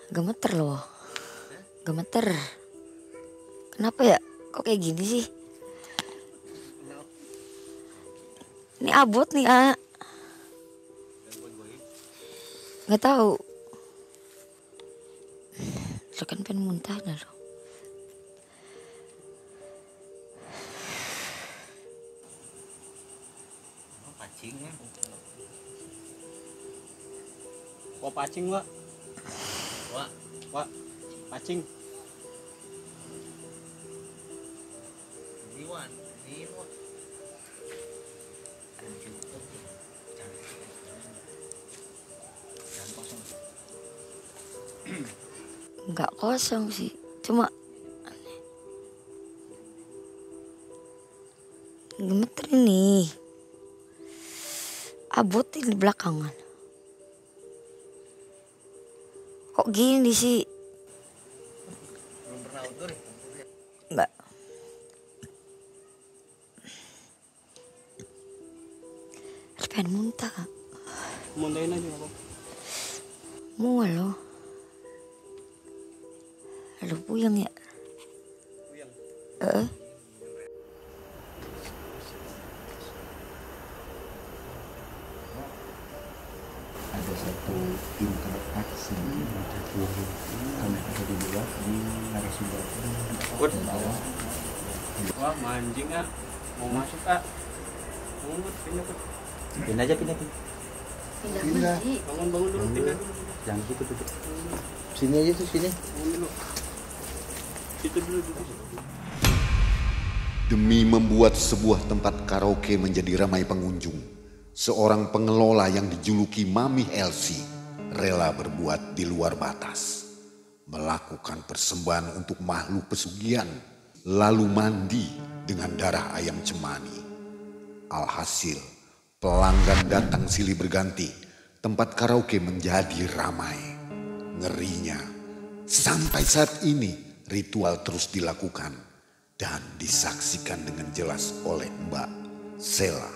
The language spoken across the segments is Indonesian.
Gemeter loh. Gemeter. Kenapa ya? Kok kayak gini sih? Ini abot nih, A. Gak tahu. Lo kan pengen muntah dah lo. Pacing ya. Wah pacing wak. Wak pacing. Ini wak. Nggak kosong sih. Cuma gemeter ini. Abot di belakangan. Kok gini sih? Belum pernah outdoor ya? Enggak. Pengen muntah. Muntahin aja apa? Mual loh. Aduh puyeng ya. Puyeng. Ada satu interaksi kami bisa dibuat di narasumber bawah. Wah mancing ah. Mau masuk ah. Pindah. Pindah aja pindah. Pindah. Bangun dulu pindah dulu. Jangan gitu tutup. Sini aja tuh sini. Bangun dulu. Situ dulu. Demi membuat sebuah tempat karaoke menjadi ramai pengunjung, seorang pengelola yang dijuluki Mami Elsie rela berbuat di luar batas. Melakukan persembahan untuk makhluk pesugihan, lalu mandi dengan darah ayam cemani. Alhasil, pelanggan datang silih berganti, tempat karaoke menjadi ramai. Ngerinya, sampai saat ini ritual terus dilakukan dan disaksikan dengan jelas oleh Mbak Sela.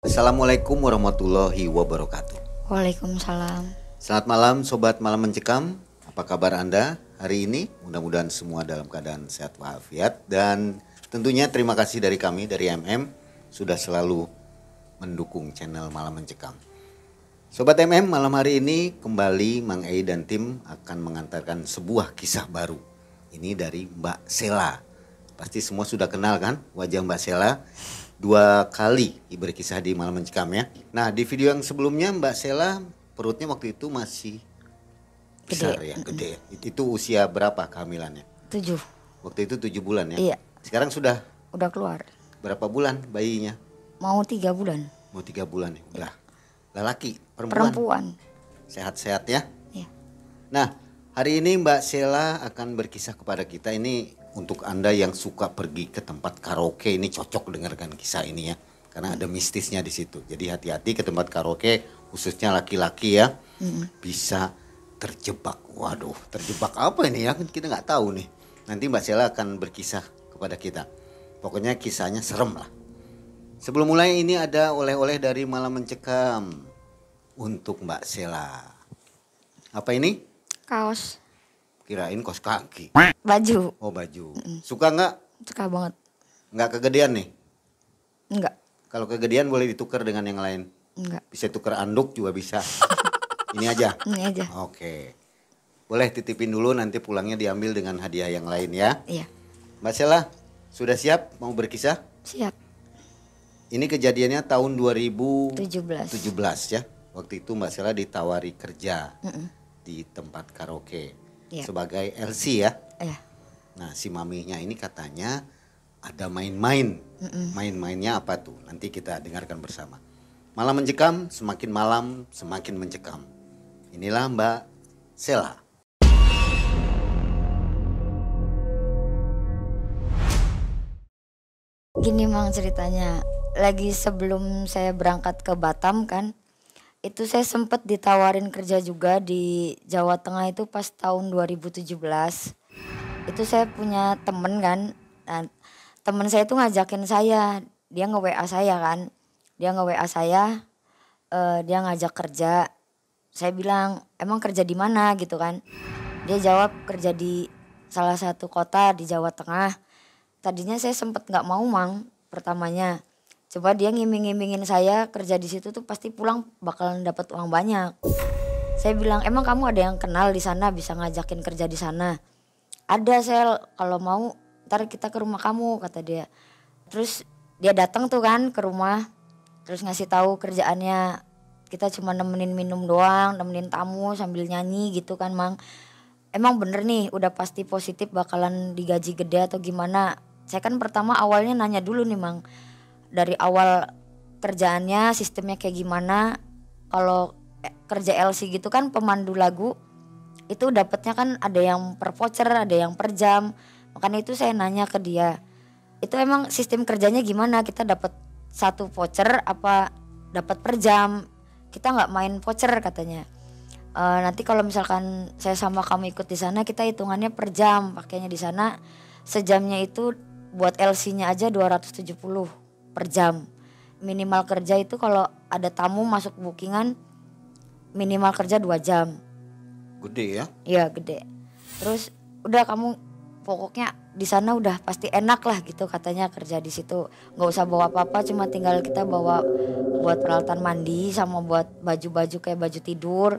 Assalamualaikum warahmatullahi wabarakatuh. Waalaikumsalam. Selamat malam sobat Malam Mencekam. Apa kabar Anda hari ini? Mudah-mudahan semua dalam keadaan sehat walafiat. Dan tentunya terima kasih dari kami dari sudah selalu mendukung channel Malam Mencekam. Sobat malam hari ini kembali Mang Ei dan tim akan mengantarkan sebuah kisah baru. Ini dari Mbak Sela. Pasti semua sudah kenal kan wajah Mbak Sela. 2 kali berkisah di Malam Mencekam ya. Nah di video yang sebelumnya Mbak Sela perutnya waktu itu masih besar ya, gede. Itu usia berapa kehamilannya? 7. Waktu itu 7 bulan ya? Iya. Sekarang sudah Udah keluar. berapa bulan bayinya? Mau 3 bulan. Mau 3 bulan ya? Udah. Lelaki, Perempuan. Sehat-sehat ya? Iya. Nah hari ini Mbak Sela akan berkisah kepada kita. Ini untuk Anda yang suka pergi ke tempat karaoke, ini cocok dengarkan kisah ini ya. Karena ada mistisnya di situ. Jadi hati-hati ke tempat karaoke, khususnya laki-laki ya. Bisa terjebak. Waduh, terjebak apa ini ya? Kita nggak tahu nih. Nanti Mbak Sela akan berkisah kepada kita. Pokoknya kisahnya serem lah. Sebelum mulai ini ada oleh-oleh dari Malam Mencekam untuk Mbak Sela. Apa ini? Kaos. Kirain kaos kaki. Baju. Oh baju. Suka nggak? Suka banget. Nggak kegedean nih? Enggak. Kalau kegedean boleh ditukar dengan yang lain. Enggak. Bisa tukar anduk juga bisa. Ini aja? Ini aja. Oke. Boleh titipin dulu nanti pulangnya diambil dengan hadiah yang lain ya. Iya. Mbak Sela, sudah siap mau berkisah? Siap. Ini kejadiannya tahun 2017 17. ya. Waktu itu Mbak Sela ditawari kerja di tempat karaoke sebagai LC ya. Iya. Nah si maminya ini katanya ada main-main. Main-mainnya apa tuh? Nanti kita dengarkan bersama. Malam Mencekam, semakin malam semakin mencekam. Inilah Mbak Sela. Gini Mang ceritanya. Lagi sebelum saya berangkat ke Batam kan. Itu saya sempat ditawarin kerja juga di Jawa Tengah itu pas tahun 2017. Itu saya punya temen kan. Nah, temen saya itu ngajakin saya. Dia nge-WA saya kan. Dia nge-WA saya. Dia ngajak kerja. Saya bilang, emang kerja di mana gitu kan. Dia jawab kerja di salah satu kota di Jawa Tengah. Tadinya saya sempet nggak mau mang pertamanya. Coba dia ngiming-ngimingin saya kerja di situ tuh pasti pulang bakalan dapat uang banyak. Saya bilang, emang kamu ada yang kenal di sana bisa ngajakin kerja di sana? Ada Sel, kalau mau ntar kita ke rumah kamu kata dia. Terus dia datang tuh kan ke rumah, terus ngasih tahu kerjaannya. Kita cuma nemenin minum doang, nemenin tamu sambil nyanyi gitu kan mang. Emang bener nih udah pasti positif bakalan digaji gede atau gimana? Saya kan pertama awalnya nanya dulu nih mang. Dari awal kerjaannya sistemnya kayak gimana. Kalau kerja LC gitu kan pemandu lagu. Itu dapatnya kan ada yang per voucher, ada yang per jam. Makanya itu saya nanya ke dia. Itu emang sistem kerjanya gimana? Kita dapat satu voucher apa dapat per jam? Kita nggak main voucher katanya. Nanti kalau misalkan saya sama kamu ikut di sana kita hitungannya per jam. Pakainya di sana sejamnya itu buat LC-nya aja 270 per jam. Minimal kerja itu kalau ada tamu masuk bookingan minimal kerja 2 jam. Gede ya? Iya gede. Terus udah kamu pokoknya di sana udah pasti enak lah gitu katanya kerja di situ. Nggak usah bawa apa-apa, cuma tinggal kita bawa buat peralatan mandi sama buat baju-baju kayak baju tidur,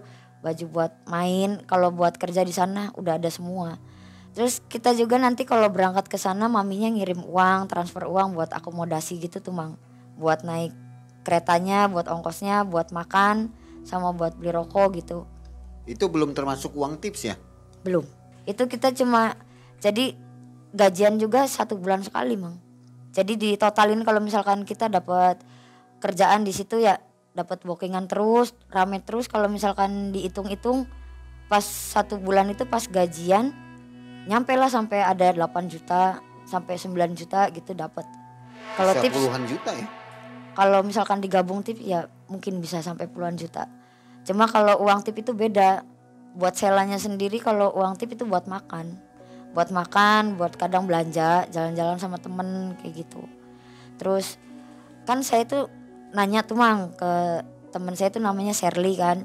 baju buat main. Kalau buat kerja di sana udah ada semua. Terus kita juga nanti kalau berangkat ke sana maminya ngirim uang, transfer uang buat akomodasi gitu tuh mang. Buat naik keretanya, buat ongkosnya, buat makan, sama buat beli rokok gitu. Itu belum termasuk uang tips ya? Belum. Itu kita cuma jadi gajian juga 1 bulan sekali mang. Jadi ditotalin kalau misalkan kita dapat kerjaan di situ ya dapat bookingan terus, rame terus. Kalau misalkan dihitung-hitung pas 1 bulan itu pas gajian nyampe lah sampai ada 8 juta sampai 9 juta gitu dapat. Kalau Bisa tips puluhan juta ya? kalau misalkan digabung tip ya mungkin bisa sampai puluhan juta. Cuma kalau uang tip itu beda. Buat selanya sendiri kalau uang tip itu buat makan. Buat makan, buat kadang belanja, jalan-jalan sama temen kayak gitu. Terus kan saya tuh nanya tuh mang ke temen saya tuh namanya Sherly kan.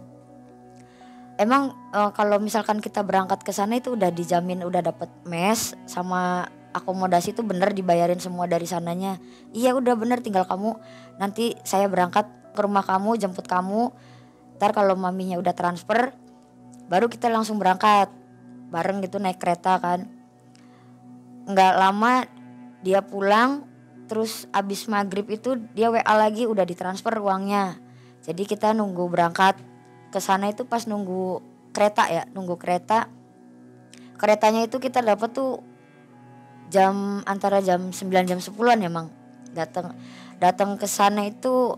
Emang kalau misalkan kita berangkat ke sana itu udah dijamin udah dapet mes sama akomodasi itu bener dibayarin semua dari sananya. Iya udah bener tinggal kamu nanti saya berangkat ke rumah kamu jemput kamu. Ntar kalau maminya udah transfer baru kita langsung berangkat bareng gitu naik kereta kan. Nggak lama dia pulang terus abis maghrib itu dia WA lagi udah ditransfer uangnya. Jadi kita nunggu berangkat ke sana itu pas nunggu kereta ya, nunggu kereta. Keretanya itu kita dapat tuh antara jam 9 jam 10-an ya mang. Datang ke sana itu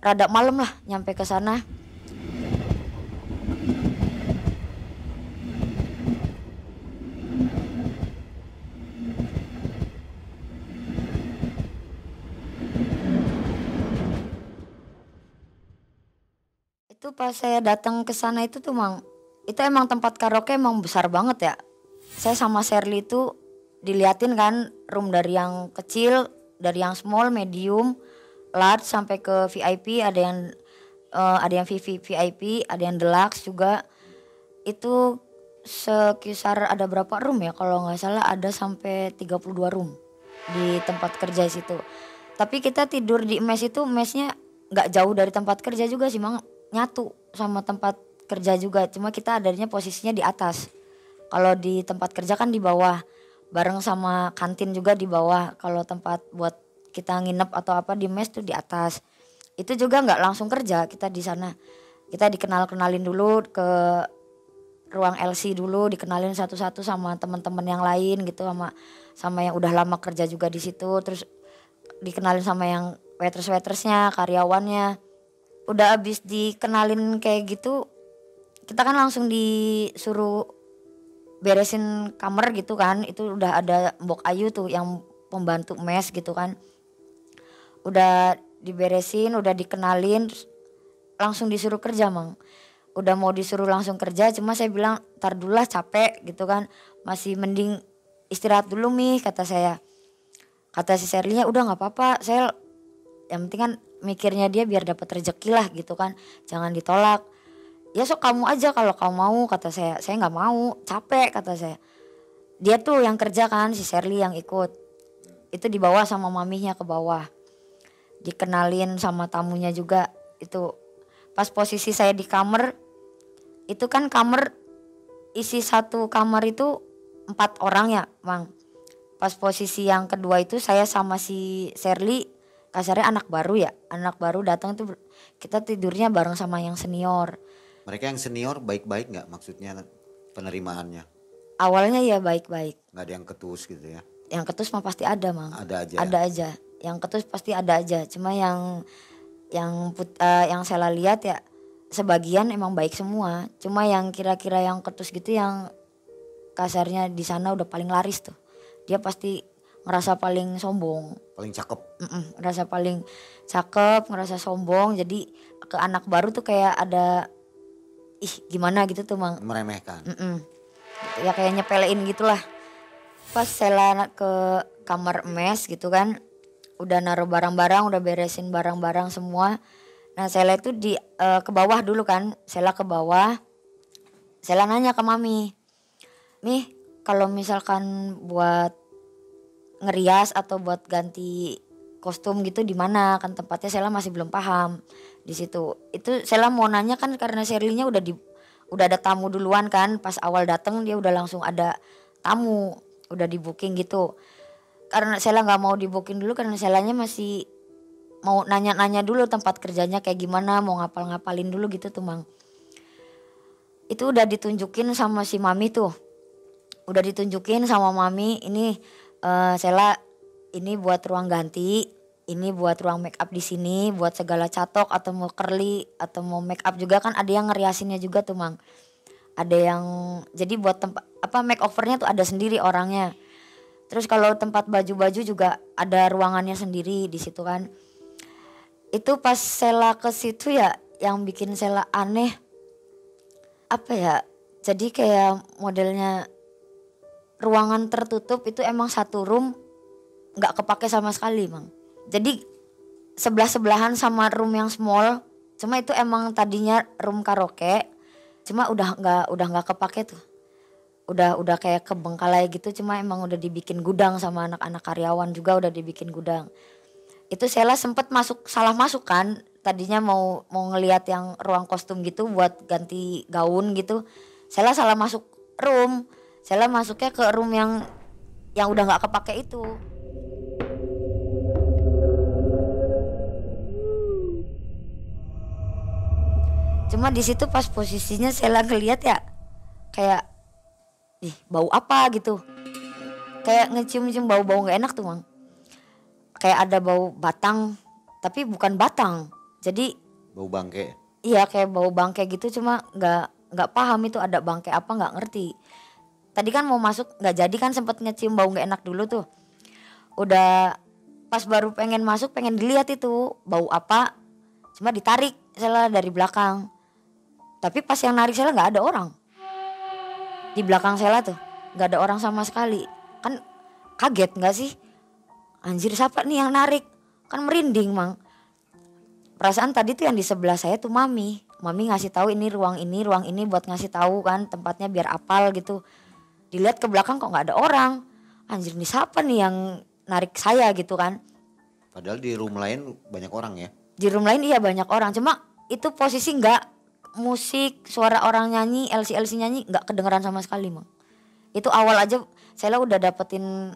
rada malam lah nyampe ke sana. Itu pas saya datang ke sana itu tuh mang, itu emang tempat karaoke emang besar banget ya. Saya sama Sherly itu diliatin kan room dari yang kecil, dari yang small, medium, large sampai ke VIP, ada yang VIP, ada yang deluxe juga. Itu sekisar ada berapa room ya? Kalau nggak salah ada sampai 32 room di tempat kerja situ. Tapi kita tidur di mes itu, mesnya nggak jauh dari tempat kerja juga sih mang, nyatu sama tempat kerja juga. Cuma kita adanya posisinya di atas. Kalau di tempat kerja kan di bawah, bareng sama kantin juga di bawah. Kalau tempat buat kita nginep atau apa di mes tuh di atas. Itu juga nggak langsung kerja kita di sana. Kita dikenalin dulu ke ruang LC dulu, dikenalin satu-satu sama teman-teman yang lain gitu, sama yang udah lama kerja juga di situ. Terus dikenalin sama yang waitersnya, karyawannya. Udah abis dikenalin kayak gitu, kita kan langsung disuruh beresin kamar gitu kan. Itu udah ada Mbok Ayu tuh yang pembantu mes gitu kan. Udah diberesin, udah dikenalin, langsung disuruh kerja mang. Udah mau disuruh langsung kerja, cuma saya bilang tar dulu lah capek gitu kan. Masih mending istirahat dulu Mi kata saya. Kata si Sherly-nya udah gak apa-apa, saya yang penting kan mikirnya dia biar dapat rezeki lah gitu kan. Jangan ditolak. Ya sok kamu aja kalau kamu mau, kata saya nggak mau, capek kata saya. Dia tuh yang kerja kan, si Sherly yang ikut, itu dibawa sama maminya ke bawah, dikenalin sama tamunya juga. Itu pas posisi saya di kamar, itu kan kamar isi satu kamar itu 4 orang ya Mang. Pas posisi yang kedua itu saya sama si Sherly, kasarnya anak baru ya, anak baru datang tuh kita tidurnya bareng sama yang senior. Mereka yang senior baik-baik nggak maksudnya penerimaannya? Awalnya ya baik-baik. Nggak ada yang ketus gitu ya? Yang ketus mah pasti ada Mang. Ada aja. Ada aja. Yang ketus pasti ada aja. Cuma yang saya lihat ya sebagian emang baik semua. Cuma yang kira-kira yang ketus gitu yang kasarnya di sana udah paling laris tuh. Dia pasti ngerasa paling sombong. Paling cakep. Ngerasa paling cakep, ngerasa sombong. Jadi ke anak baru tuh kayak ada gimana gitu tuh Mang. Meremehkan. Ya kayak nyepelein gitulah. Pas saya ke kamar mes gitu kan, udah naruh barang-barang, udah beresin barang-barang semua. Nah Sela itu ke bawah dulu kan, Sela ke bawah. Sela nanya ke mami, "Mih, kalau misalkan buat ngerias atau buat ganti kostum gitu di mana?" Kan tempatnya Sela masih belum paham di situ. Itu Sela mau nanya kan karena Sherly-nya udah ada tamu duluan kan, pas awal datang dia udah langsung ada tamu, udah di booking gitu. Karena Sela nggak mau di booking dulu karena Selanya masih mau nanya-nanya dulu tempat kerjanya kayak gimana, mau ngapal-ngapalin dulu gitu tuh Mang. Itu udah ditunjukin sama si mami tuh, udah ditunjukin sama mami, ini Sela ini buat ruang ganti, ini buat ruang make up di sini, buat segala catok atau mau curly atau mau make up juga kan ada yang ngeriasinnya juga tuh Mang. Ada yang jadi buat tempat make overnya tuh ada sendiri orangnya. Terus kalau tempat baju-baju juga ada ruangannya sendiri di situ kan. Itu pas Sela ke situ ya yang bikin Sela aneh. Apa ya? Jadi kayak modelnya ruangan tertutup itu emang satu room nggak kepake sama sekali Mang. Jadi sebelah-sebelahan sama room yang small, cuma itu emang tadinya room karaoke, cuma udah nggak kepake tuh, udah kayak kebengkalai gitu, cuma emang udah dibikin gudang sama anak-anak karyawan juga udah dibikin gudang. Itu Sela sempet salah masuk kan, tadinya mau ngelihat yang ruang kostum gitu buat ganti gaun gitu, Sela salah masuk room, Sela masuknya ke room yang udah nggak kepake itu. Cuma di situ pas posisinya Sela ngeliat ya kayak bau apa gitu. Kayak ngecium-cium bau-bau gak enak tuh Mang. Kayak ada bau batang tapi bukan batang. Jadi Bau bangke. iya kayak bau bangke gitu, cuma nggak paham itu ada bangke apa, nggak ngerti. Tadi kan mau masuk nggak jadi kan, sempet ngecium bau gak enak dulu tuh. Udah pas baru pengen masuk pengen dilihat itu bau apa, cuma ditarik Sela dari belakang. Tapi pas yang narik Sela nggak ada orang. Di belakang Sela tuh nggak ada orang sama sekali. Kan kaget nggak sih? Anjir siapa nih yang narik? Kan merinding Mang. Perasaan tadi tuh yang di sebelah saya tuh mami. Mami ngasih tahu ini ruang ini buat ngasih tahu kan tempatnya biar apal gitu. Dilihat ke belakang kok nggak ada orang. Anjir nih siapa nih yang narik saya gitu kan? Padahal di room lain banyak orang ya. Di room lain iya banyak orang. Cuma itu posisi nggak musik, suara orang nyanyi, LC nyanyi nggak kedengeran sama sekali Mang. Itu awal aja Sela udah dapetin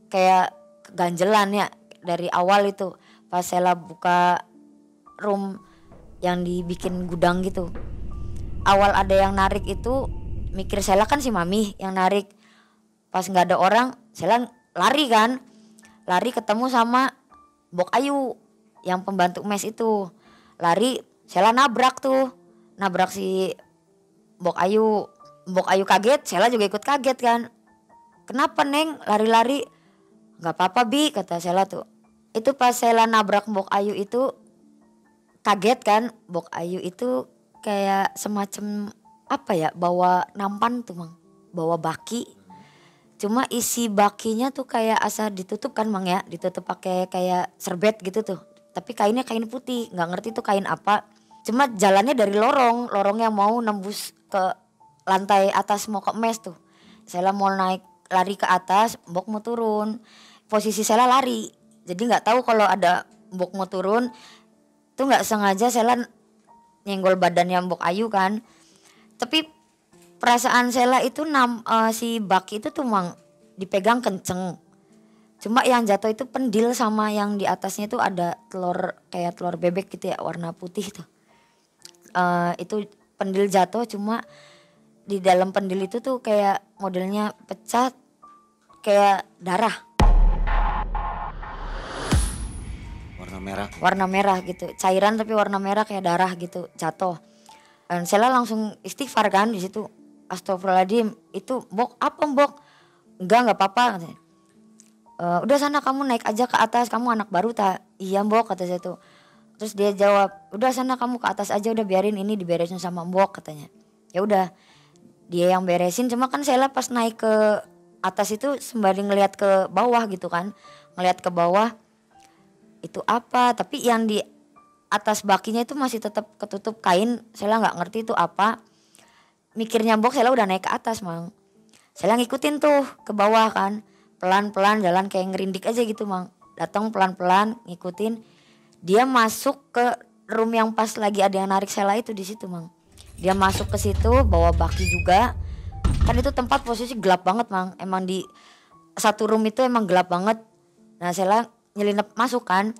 kayak keganjelan ya dari awal itu. Pas Sela buka room yang dibikin gudang gitu. Awal ada yang narik itu mikir Sela kan si mami yang narik. Pas nggak ada orang Sela lari kan. Lari ketemu sama Bok Ayu yang pembantu mes itu. Lari Sela nabrak tuh. Nabrak si Bok Ayu. Bok Ayu kaget, Sela juga ikut kaget kan. Kenapa Neng lari-lari? Gak apa-apa Bi kata Sela tuh. Itu pas Sela nabrak Bok Ayu itu kaget kan. Bok Ayu itu kayak semacam apa ya, bawa nampan tuh Mang. Bawa baki. Cuma isi bakinya tuh kayak asa ditutup kan Mang ya. Ditutup pakai kayak serbet gitu tuh. Tapi kainnya kain putih, gak ngerti tuh kain apa. Cuma jalannya dari lorong yang mau nembus ke lantai atas mau ke mes tuh. Saya mau naik lari ke atas, Mbok mau turun. Posisi saya lari. Jadi nggak tahu kalau ada Mbok mau turun. Tuh nggak sengaja saya nyenggol badannya Mbok Ayu kan. Tapi perasaan Sela itu si Baki itu tuh mang dipegang kenceng. Cuma yang jatuh itu pendil sama yang di atasnya itu ada telur kayak telur bebek gitu ya warna putih tuh. Itu pendil jatuh cuma di dalam pendil itu tuh kayak modelnya pecah kayak darah. Warna merah gitu. Cairan tapi warna merah kayak darah gitu jatuh. Dan Sela langsung istighfar kan di situ. Astagfirullahaladzim, itu Mbok apa Mbok? Enggak apa-apa katanya. Udah sana kamu naik aja ke atas, kamu anak baru tak? Iya Mbok kata saya tuh. Terus dia jawab, udah sana kamu ke atas aja, udah biarin ini diberesin sama Mbok katanya. Ya udah, dia yang beresin. Cuma kan Sela pas naik ke atas itu sembari ngelihat ke bawah gitu kan, ngelihat ke bawah itu apa? Tapi yang di atas bakinya itu masih tetap ketutup kain. Sela nggak ngerti itu apa. Mikirnya Mbok Sela udah naik ke atas mang. Sela ngikutin tuh ke bawah kan. Pelan-pelan jalan kayak ngerindik aja gitu mang. Datang pelan-pelan ngikutin. Dia masuk ke room yang pas lagi ada yang narik Sela itu di situ mang. Dia masuk ke situ bawa Baki juga. Kan itu tempat posisi gelap banget mang. Emang di satu room itu emang gelap banget. Nah Sela nyelinap masuk kan.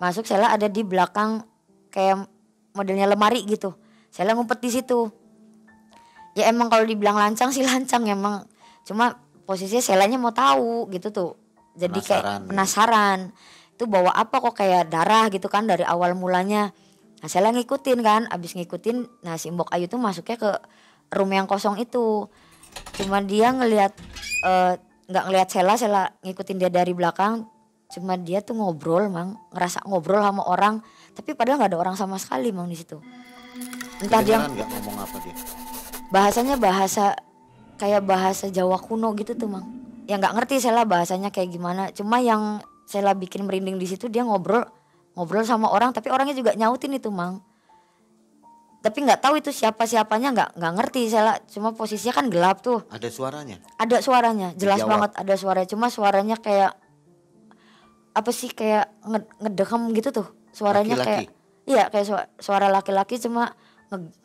Masuk Sela ada di belakang kayak modelnya lemari gitu. Sela ngumpet di situ. Ya emang kalau dibilang lancang sih lancang emang. Cuma posisinya Selanya mau tahu gitu tuh. Jadi kayak penasaran. Itu bawa apa kok kayak darah gitu kan dari awal mulanya. Nah Sela ngikutin kan. Abis ngikutin nah si Mbok Ayu tuh masuknya ke room yang kosong itu. Cuma dia ngelihat gak ngelihat Sela ngikutin dia dari belakang. Cuma dia tuh ngobrol mang. Ngerasa ngobrol sama orang. Tapi padahal gak ada orang sama sekali mang di situ. Entah dia gak ngomong apa dia. Bahasanya kayak bahasa Jawa kuno gitu tuh mang. Ya nggak ngerti Sela bahasanya kayak gimana. Cuma yang Sela bikin merinding di situ dia ngobrol sama orang tapi orangnya juga nyautin itu mang. Tapi nggak tahu itu siapanya nggak ngerti Sela. Cuma posisinya kan gelap tuh. Ada suaranya? Ada suaranya jelas banget ada suaranya. Cuma suaranya kayak apa sih kayak ngedekam gitu tuh. Suaranya laki-laki. Kayak iya kayak suara laki-laki cuma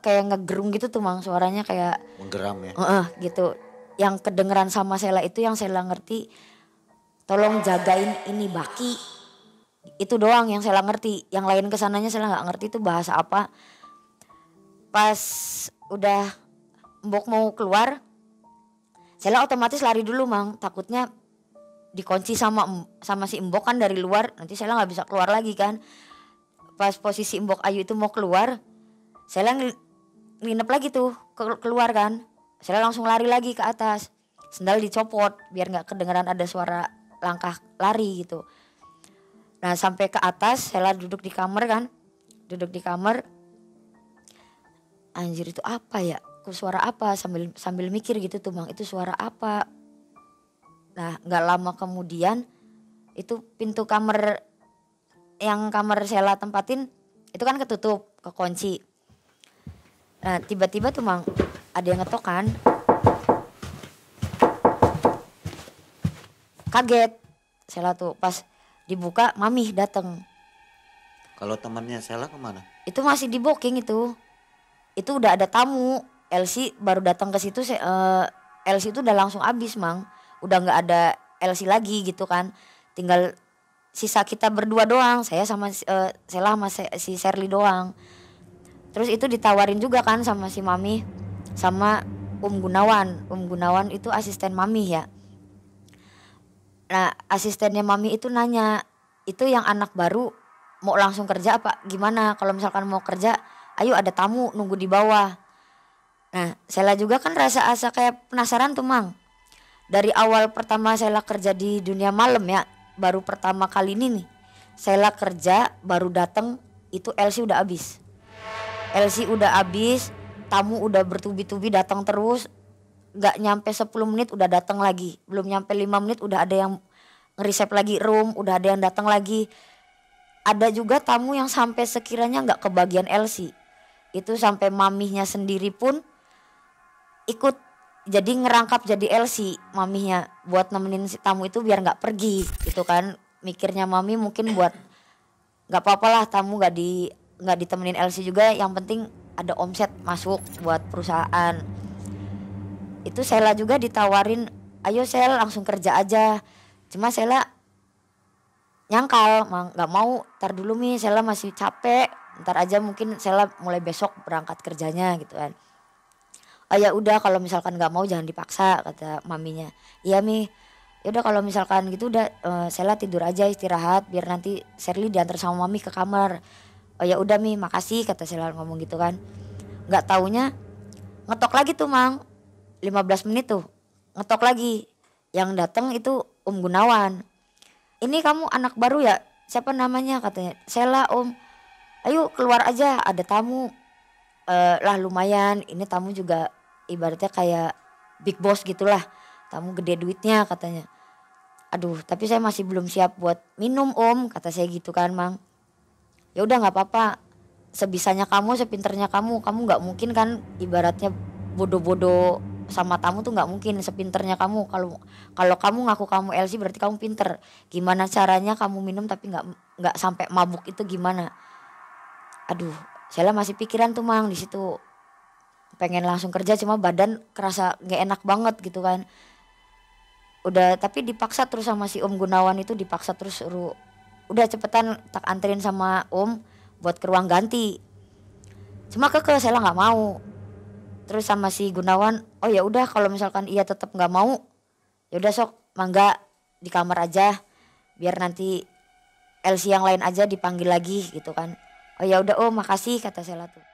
kayak ngegerung gitu tuh mang suaranya kayak menggeram ya. Gitu. Yang kedengeran sama Sela itu yang Sela ngerti tolong jagain ini Baki. Itu doang yang Sela ngerti. Yang lain kesananya Sela nggak ngerti itu bahasa apa. Pas udah Mbok mau keluar Sela otomatis lari dulu mang. Takutnya dikunci sama si Mbok kan dari luar. Nanti Sela nggak bisa keluar lagi kan. Pas posisi Mbok Ayu itu mau keluar Sela nginep lagi tuh keluar kan. Sela langsung lari lagi ke atas. Sendal dicopot biar gak kedengeran ada suara langkah lari gitu. Nah sampai ke atas Sela duduk di kamar kan. Duduk di kamar. Anjir itu apa ya? Suara apa? Sambil mikir gitu tuh bang. Itu suara apa? Nah gak lama kemudian itu pintu kamar yang kamar Sela tempatin itu kan ketutup, kekunci. Nah tiba-tiba tuh mang ada yang ngetok kan. Kaget Sela tuh pas dibuka Mami dateng. Kalau temannya Sela kemana? Itu masih di booking itu. Itu udah ada tamu. Elsie baru datang ke situ. Elsie itu udah langsung abis mang. Udah gak ada Elsie lagi gitu kan. Tinggal sisa kita berdua doang. Saya sama Sela sama si Sherly doang. Terus itu ditawarin juga kan sama si Mami sama Gunawan. Gunawan itu asisten Mami ya. Nah asistennya Mami itu nanya, itu yang anak baru mau langsung kerja apa gimana? Kalau misalkan mau kerja, ayo ada tamu nunggu di bawah. Nah Sela juga kan rasa kayak penasaran tuh mang. Dari awal pertama Sela kerja di dunia malam ya, baru pertama kali ini nih. Sela kerja baru dateng itu Elsie udah abis. Elsie udah abis, tamu udah bertubi-tubi datang terus. Gak nyampe 10 menit udah datang lagi. Belum nyampe 5 menit udah ada yang ngeresep lagi room, udah ada yang datang lagi. Ada juga tamu yang sampai sekiranya gak kebagian Elsie. Itu sampai mamihnya sendiri pun ikut jadi ngerangkap jadi LC mamihnya buat nemenin si tamu itu biar nggak pergi gitu kan. Mikirnya mami mungkin buat nggak apa-apa lah tamu nggak ditemenin LC juga, yang penting ada omset masuk buat perusahaan. Itu Sela juga ditawarin, ayo Sel langsung kerja aja. Cuma Sela nyangkal, nggak mau, ntar dulu Mi Sela masih capek, ntar aja mungkin Sela mulai besok berangkat kerjanya gitu kan. Oh ya udah kalau misalkan nggak mau jangan dipaksa, kata maminya. Iya Mi, yaudah kalau misalkan gitu udah Sela tidur aja istirahat biar nanti Sherly diantar sama mami ke kamar. Oh ya udah Mi, makasih, kata Sela ngomong gitu kan. Nggak taunya ngetok lagi tuh Mang, 15 menit tuh ngetok lagi. Yang datang itu Gunawan. Ini kamu anak baru ya? Siapa namanya? Katanya. Sela Om. Ayo keluar aja, ada tamu. Lah lumayan, ini tamu juga ibaratnya kayak big boss gitulah. Tamu gede duitnya katanya. Aduh, tapi saya masih belum siap buat minum Om, kata saya gitu kan Mang. Ya udah nggak apa-apa. Sebisanya kamu, sepinternya kamu nggak mungkin kan ibaratnya bodoh-bodoh sama tamu tuh nggak mungkin sepinternya kamu. Kalau kamu ngaku kamu LC berarti kamu pinter. Gimana caranya kamu minum tapi nggak sampai mabuk itu gimana? Aduh, saya masih pikiran tuh Mang di situ. Pengen langsung kerja cuma badan kerasa nggak enak banget gitu kan. Udah tapi dipaksa terus sama si Om Gunawan itu, dipaksa terus suruh udah cepetan tak anterin sama Om buat ke ruang ganti. Cuma saya nggak mau. Terus sama si Gunawan, oh ya udah kalau misalkan ia tetap nggak mau, ya udah sok mangga di kamar aja, biar nanti LC yang lain aja dipanggil lagi gitu kan. Oh ya udah Om, makasih, kata Sela tuh.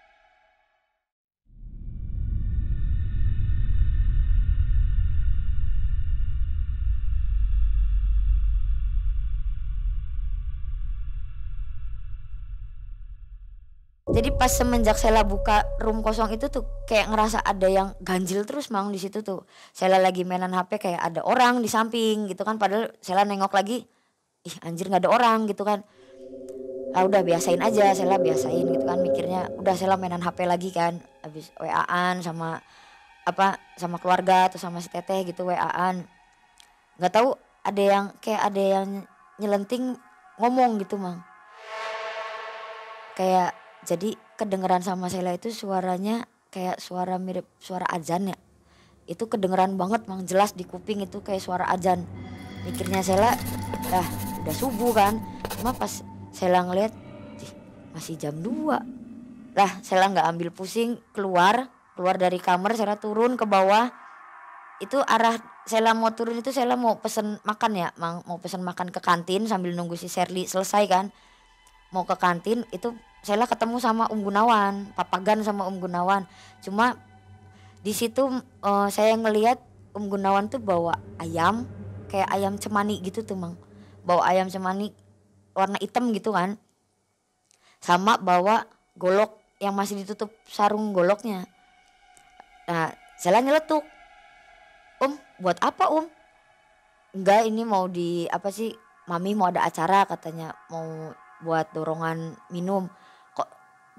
Jadi pas semenjak Sela buka room kosong itu tuh kayak ngerasa ada yang ganjil terus Mang di situ tuh. Sela lagi mainan HP kayak ada orang di samping gitu kan, padahal Sela nengok lagi, ih anjir nggak ada orang gitu kan. Ah udah biasain aja, Sela biasain gitu kan, mikirnya udah Sela mainan HP lagi kan, habis WA-an sama sama keluarga atau sama si Teteh gitu WA-an. Nggak tahu ada yang nyelenting ngomong gitu Mang. Kayak jadi kedengeran sama Sela itu suaranya kayak suara mirip suara azan ya. Itu kedengeran banget Mang, jelas di kuping itu kayak suara azan. Mikirnya Sela, udah subuh kan. Cuma pas Sela ngeliat, masih jam 2. Lah Sela nggak ambil pusing, keluar dari kamar, Sela turun ke bawah. Itu arah Sela mau turun itu Sela mau pesen makan ya Mang, mau pesen makan ke kantin sambil nunggu si Sherly selesai kan. Mau ke kantin itu Sela ketemu sama Gunawan, papagan sama Gunawan. Cuma di situ saya ngelihat Gunawan tuh bawa ayam, kayak ayam cemani gitu tuh Mang. Bawa ayam cemani warna hitam gitu kan. Sama bawa golok yang masih ditutup sarung goloknya. Nah, Sela nyeletuk. Om, buat apa Om? Enggak, ini mau Mami mau ada acara katanya, mau buat dorongan minum. Kok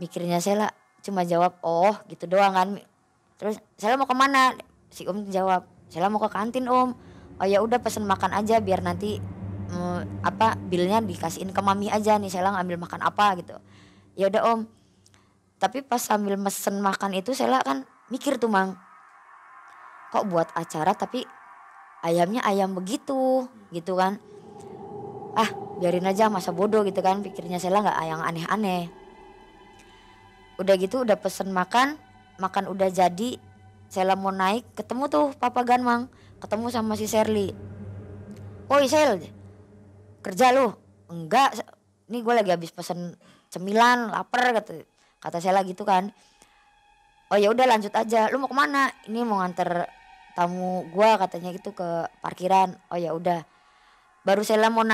mikirnya Sela cuma jawab oh gitu doang kan. Terus Sela mau kemana? Si Om jawab, Sela mau ke kantin Om. Oh ya udah pesen makan aja biar nanti bilnya dikasihin ke Mami aja nih, Sela ngambil makan apa gitu. Ya udah Om. Tapi pas sambil mesen makan itu Sela kan mikir tuh Mang, kok buat acara tapi ayamnya ayam begitu gitu kan. Biarin aja, masa bodoh gitu kan, pikirnya Sela nggak yang aneh-aneh. Udah gitu udah pesen makan udah jadi, Sela mau naik ketemu tuh papagan Mang, ketemu sama si Sherly. Woi Sel, kerja lu? Enggak, ini gue lagi habis pesen cemilan, lapar kata Sela gitu kan. Oh ya udah lanjut aja, lu mau kemana? Ini mau nganter tamu gue katanya gitu ke parkiran. Oh ya udah. Baru Sela mau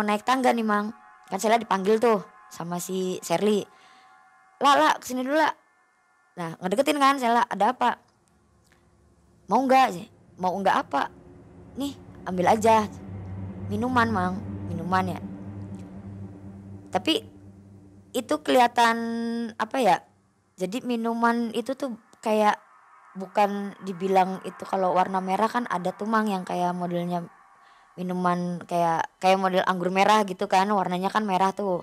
naik tangga nih Mang. Kan Sela dipanggil tuh sama si Sherly. Lah kesini dulu lah. Nah ngedeketin kan Sela, ada apa? Mau enggak apa? Nih ambil aja. Minuman Mang, minuman ya. Tapi itu kelihatan Jadi minuman itu tuh kayak bukan dibilang itu, kalau warna merah kan ada tuh Mang yang kayak modelnya minuman kayak kayak model anggur merah gitu kan, warnanya kan merah tuh.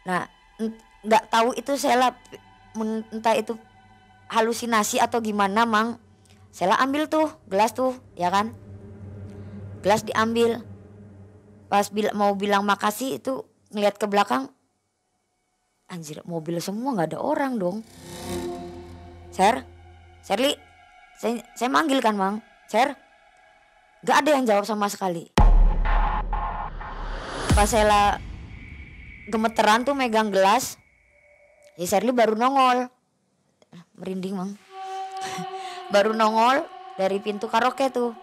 Nah, nggak tahu itu Sela entah itu halusinasi atau gimana Mang. Sela ambil tuh gelas tuh, ya kan? Gelas diambil. Pas mau bilang makasih itu ngeliat ke belakang. Anjir, mobil semua nggak ada orang dong. Sherly, saya manggil kan Mang. Gak ada yang jawab sama sekali. Pas Sela gemeteran tuh megang gelas, ya Sherly baru nongol. Merinding Mang. Baru nongol dari pintu karaoke tuh.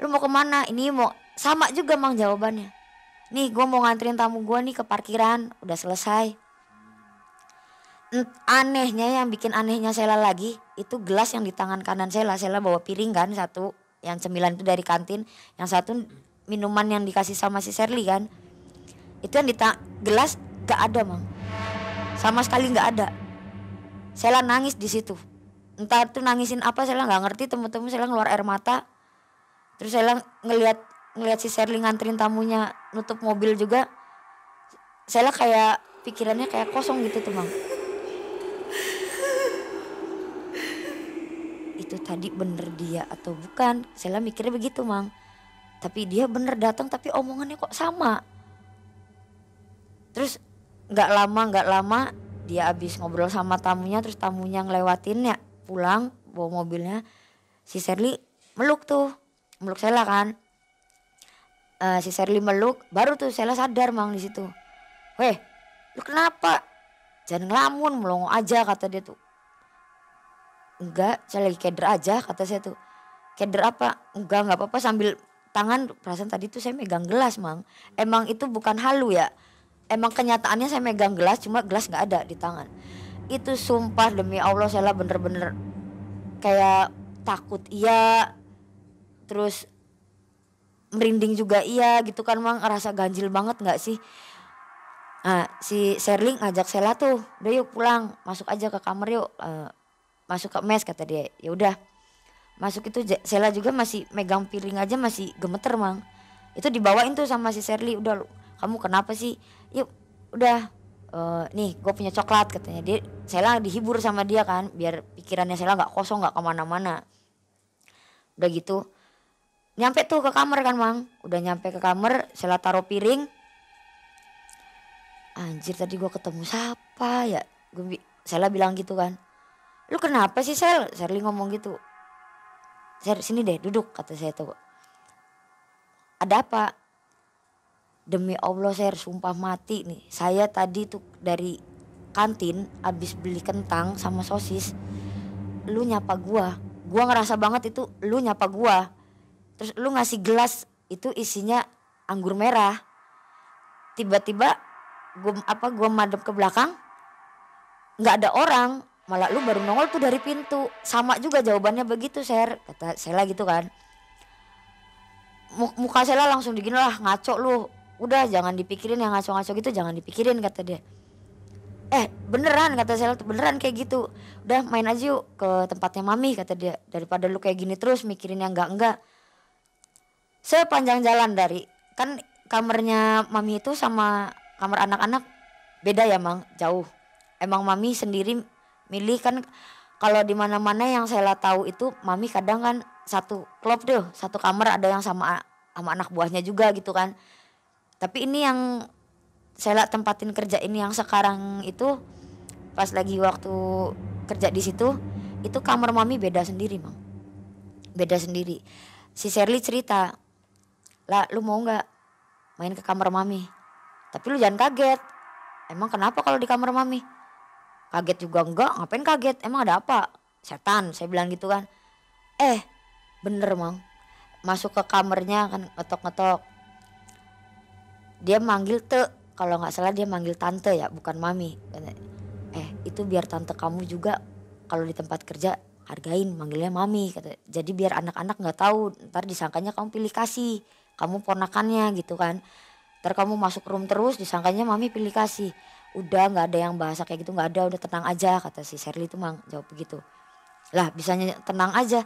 Lu mau kemana? Ini mau, sama juga Mang jawabannya. Nih gue mau nganterin tamu gue nih ke parkiran, udah selesai. Anehnya, yang bikin anehnya Sela lagi, itu gelas yang di tangan kanan Sela bawa piring kan satu, yang cemilan itu dari kantin, yang satu minuman yang dikasih sama si Sherly kan. Itu yang di gelas gak ada Mang, sama sekali gak ada. Sela nangis di situ, entah tuh nangisin apa Sela nggak ngerti. Temen-temen Sela ngeluar air mata. Terus Sela ngelihat si Sherly nganterin tamunya nutup mobil juga. Sela kayak pikirannya kayak kosong gitu tuh Mang. Itu tadi bener dia atau bukan? Sela mikirnya begitu Mang. Tapi dia bener datang, tapi omongannya kok sama. Terus nggak lama dia abis ngobrol sama tamunya, terus tamunya ngelewatin ya pulang bawa mobilnya. Si Sherly meluk Sela kan. Si Sherly meluk, baru tuh Sela sadar Mang di situ. Weh, lu kenapa? Jangan ngelamun, melongo aja kata dia tuh. Enggak, saya lagi keder aja kata saya tuh. Keder apa? Enggak apa-apa, sambil tangan, perasaan tadi tuh saya megang gelas Mang. Emang itu bukan halu ya. Emang kenyataannya saya megang gelas, cuma gelas gak ada di tangan. Itu sumpah demi Allah Sela bener-bener kayak takut iya. Terus merinding juga iya gitu kan Mang. Rasa ganjil banget gak sih? Nah si Sherly ngajak Sela tuh, udah yuk pulang, masuk aja ke kamar yuk. Masuk ke mes kata dia. Ya udah masuk itu, Sela juga masih megang piring aja masih gemeter Mang. Itu dibawain tuh sama si Sherly, udah kamu kenapa sih? Yuk udah nih gue punya coklat katanya. Dia Sela dihibur sama dia kan, biar pikirannya Sela nggak kosong, nggak kemana-mana. Udah gitu nyampe tuh ke kamar kan Mang. Udah nyampe ke kamar, Sela taruh piring. Anjir, tadi gue ketemu siapa ya? Sela bilang gitu kan. Lu kenapa sih Sherly ngomong gitu. Sini deh duduk kata saya tuh. Ada apa? Demi Allah sumpah mati nih. Saya tadi tuh dari kantin abis beli kentang sama sosis. Lu nyapa gua. Gua ngerasa banget itu lu nyapa gua. Terus lu ngasih gelas itu isinya anggur merah. Tiba-tiba gua madep ke belakang. Nggak ada orang. Malah lu baru nongol tuh dari pintu. Sama juga jawabannya begitu kata Sela gitu kan. Muka Sela langsung digini lah, ngaco lu. Udah jangan dipikirin yang ngaco-ngaco gitu, jangan dipikirin kata dia. Beneran kata Sela tuh, beneran kayak gitu. Udah main aja yuk ke tempatnya Mami kata dia. Daripada lu kayak gini terus mikirin yang enggak. Sepanjang jalan dari, kan kamarnya Mami itu sama kamar anak-anak beda ya Mang, jauh. Emang Mami sendiri milih kan. Kalau di mana-mana yang Sela tahu itu Mami kadang kan satu klop tuh, satu kamar ada yang sama anak buahnya juga gitu kan. Tapi ini yang Sela tempatin kerja ini yang sekarang itu, pas lagi waktu kerja di situ, itu kamar Mami beda sendiri Mang. Beda sendiri. Si Sherly cerita, "Lah lu mau nggak main ke kamar Mami? Tapi lu jangan kaget. Emang kenapa kalau di kamar Mami?" Kaget juga enggak, ngapain kaget, emang ada apa? Setan, saya bilang gitu kan. Bener Mang. Masuk ke kamarnya kan, ngetok-ngetok. Dia manggil kalau gak salah dia manggil tante ya, bukan Mami. Itu biar tante kamu juga kalau di tempat kerja hargain manggilnya Mami kata. Jadi biar anak-anak gak tahu, ntar disangkanya kamu pilih kasih, kamu ponakannya gitu kan. Ntar kamu masuk room terus disangkanya Mami pilih kasih. Udah nggak ada yang bahasa kayak gitu, nggak ada, udah tenang aja kata si Sherly itu mang, jawab begitu. Lah bisanya tenang aja,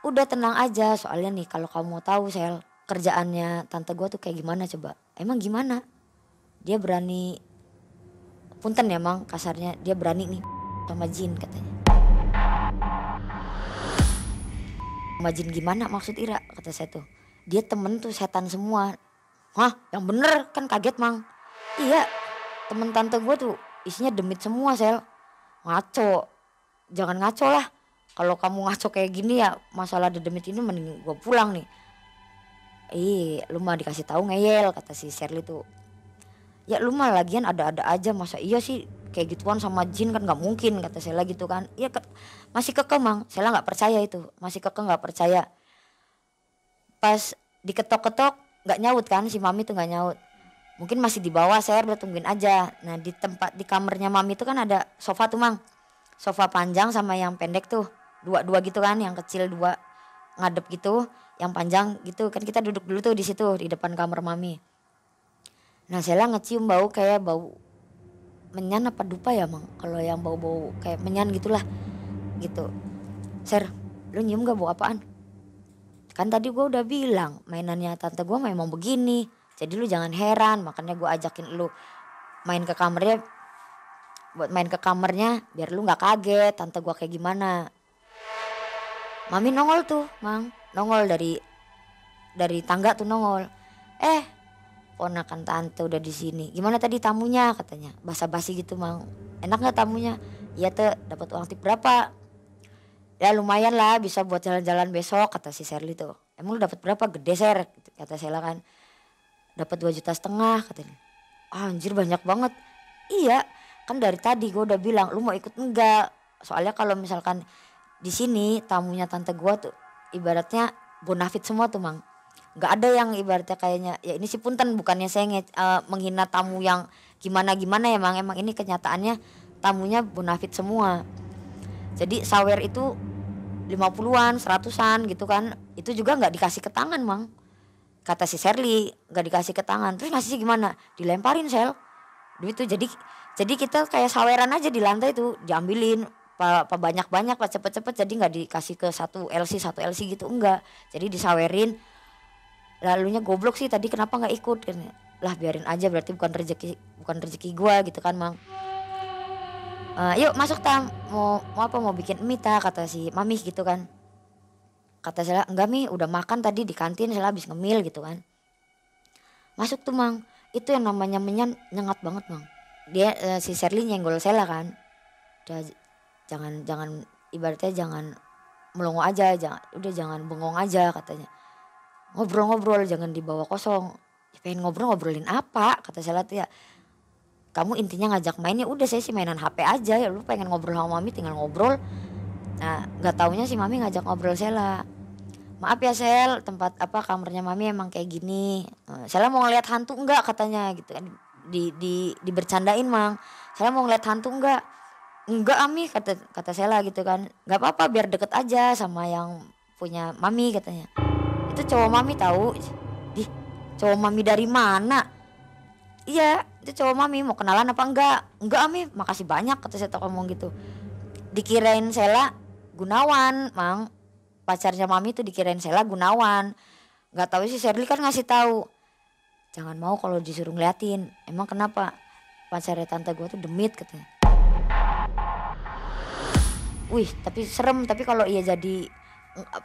udah tenang aja soalnya nih kalau kamu mau tahu Sel, kerjaannya tante gue tuh kayak gimana coba. Emang gimana? Dia berani, punten ya mang kasarnya, dia berani nih sama jin katanya. Sama jin gimana maksud Ira, kata saya tuh. Dia temen tuh setan semua. Hah yang bener kan kaget mang. Iya temen tante gue tuh isinya demit semua Sel. Ngaco, jangan ngaco lah. Kalau kamu ngaco kayak gini ya masalah ada demit ini mending gue pulang nih. Lu mah dikasih tahu ngeyel kata si Sherly tuh. Ya lu mah lagian ada-ada aja, masa iya sih kayak gituan sama jin kan nggak mungkin kata Sela gitu kan. Iya masih kekeh mang, Sela nggak percaya itu, masih kekeh nggak percaya. Pas diketok-ketok nggak nyaut kan, si mami tuh nggak nyaut. Mungkin masih di bawah, saya udah tungguin aja. Nah di kamarnya mami tuh kan ada sofa tuh mang, sofa panjang sama yang pendek tuh, dua gitu kan, yang kecil dua ngadep gitu, yang panjang gitu kan, kita duduk dulu tuh di situ di depan kamar mami. Nah Sela ngecium bau kayak bau menyan apa dupa ya mang, kalau yang bau-bau kayak menyan gitulah gitu. Ser, lu nyium gak bau apaan? Kan tadi gue udah bilang mainannya tante gue memang begini, jadi lu jangan heran, makanya gue ajakin lu main ke kamarnya, buat main ke kamarnya biar lu nggak kaget tante gue kayak gimana. Mami nongol tuh mang, nongol dari tangga tuh nongol. Ponakan tante udah di sini. Gimana tadi tamunya katanya. Basa-basi gitu mang. Enak nggak tamunya? Iya tuh dapat uang tip berapa? Ya lumayan lah bisa buat jalan-jalan besok kata si Sherly tuh. Emang lu dapat berapa? Gede Ser kata Sela kan. Dapat 2,5 juta katanya. Anjir banyak banget. Iya kan dari tadi gue udah bilang lu mau ikut enggak. Soalnya kalau misalkan di sini tamunya tante gue tuh ibaratnya bonafit semua tuh mang. Gak ada yang ibaratnya kayaknya ya ini sih punten, bukannya saya menghina tamu yang gimana-gimana ya mang, emang ini kenyataannya tamunya bonafit semua. Jadi sawer itu 50-an, 100-an gitu kan, itu juga gak dikasih ke tangan mang. Kata si Sherly gak dikasih ke tangan, terus ngasih gimana? Dilemparin Sel duit tuh, jadi kita kayak saweran aja di lantai tuh, diambilin apa banyak-banyak lah cepet-cepet, jadi gak dikasih ke satu LC gitu, enggak, jadi disawerin. Lalunya goblok sih tadi kenapa nggak ikut kan? Lah biarin aja berarti bukan rezeki gua gitu kan mang. Yuk masuk tam, mau apa, mau bikin mie ta kata si mami gitu kan. Kata Sela enggak mi udah makan tadi di kantin, Sela habis ngemil gitu kan. Masuk tuh mang, itu yang namanya menyan nyengat banget mang. Dia si Sherly nyenggol Sela kan. Jangan ibaratnya jangan melongo aja, jangan bengong aja katanya. Ngobrol-ngobrol jangan dibawa kosong. Ya pengen ngobrolin apa kata Sela tuh ya. Kamu intinya ngajak main, ya udah saya sih mainan HP aja ya, lu pengen ngobrol sama mami tinggal ngobrol. Nah gak taunya si mami ngajak ngobrol Sela. Maaf ya Sel, tempat apa kamarnya mami emang kayak gini. Sela mau ngeliat hantu enggak katanya gitu kan. Dibercandain mang. Sela mau ngeliat hantu enggak? Enggak Ami kata Sela gitu kan. Gak apa-apa biar deket aja sama yang punya mami katanya. Itu cowok mami tahu. Cowok mami dari mana? Iya itu cowok mami, mau kenalan apa enggak? Enggak Ami makasih banyak kata saya ngomong gitu. Dikirain Sela Gunawan mang, pacarnya mami tuh dikirain Sela Gunawan. Gak tahu sih Sherly kan ngasih tahu. Jangan mau kalau disuruh ngeliatin. Emang kenapa? Pacarnya tante gue tuh demit katanya. Wih tapi serem, tapi kalau iya jadi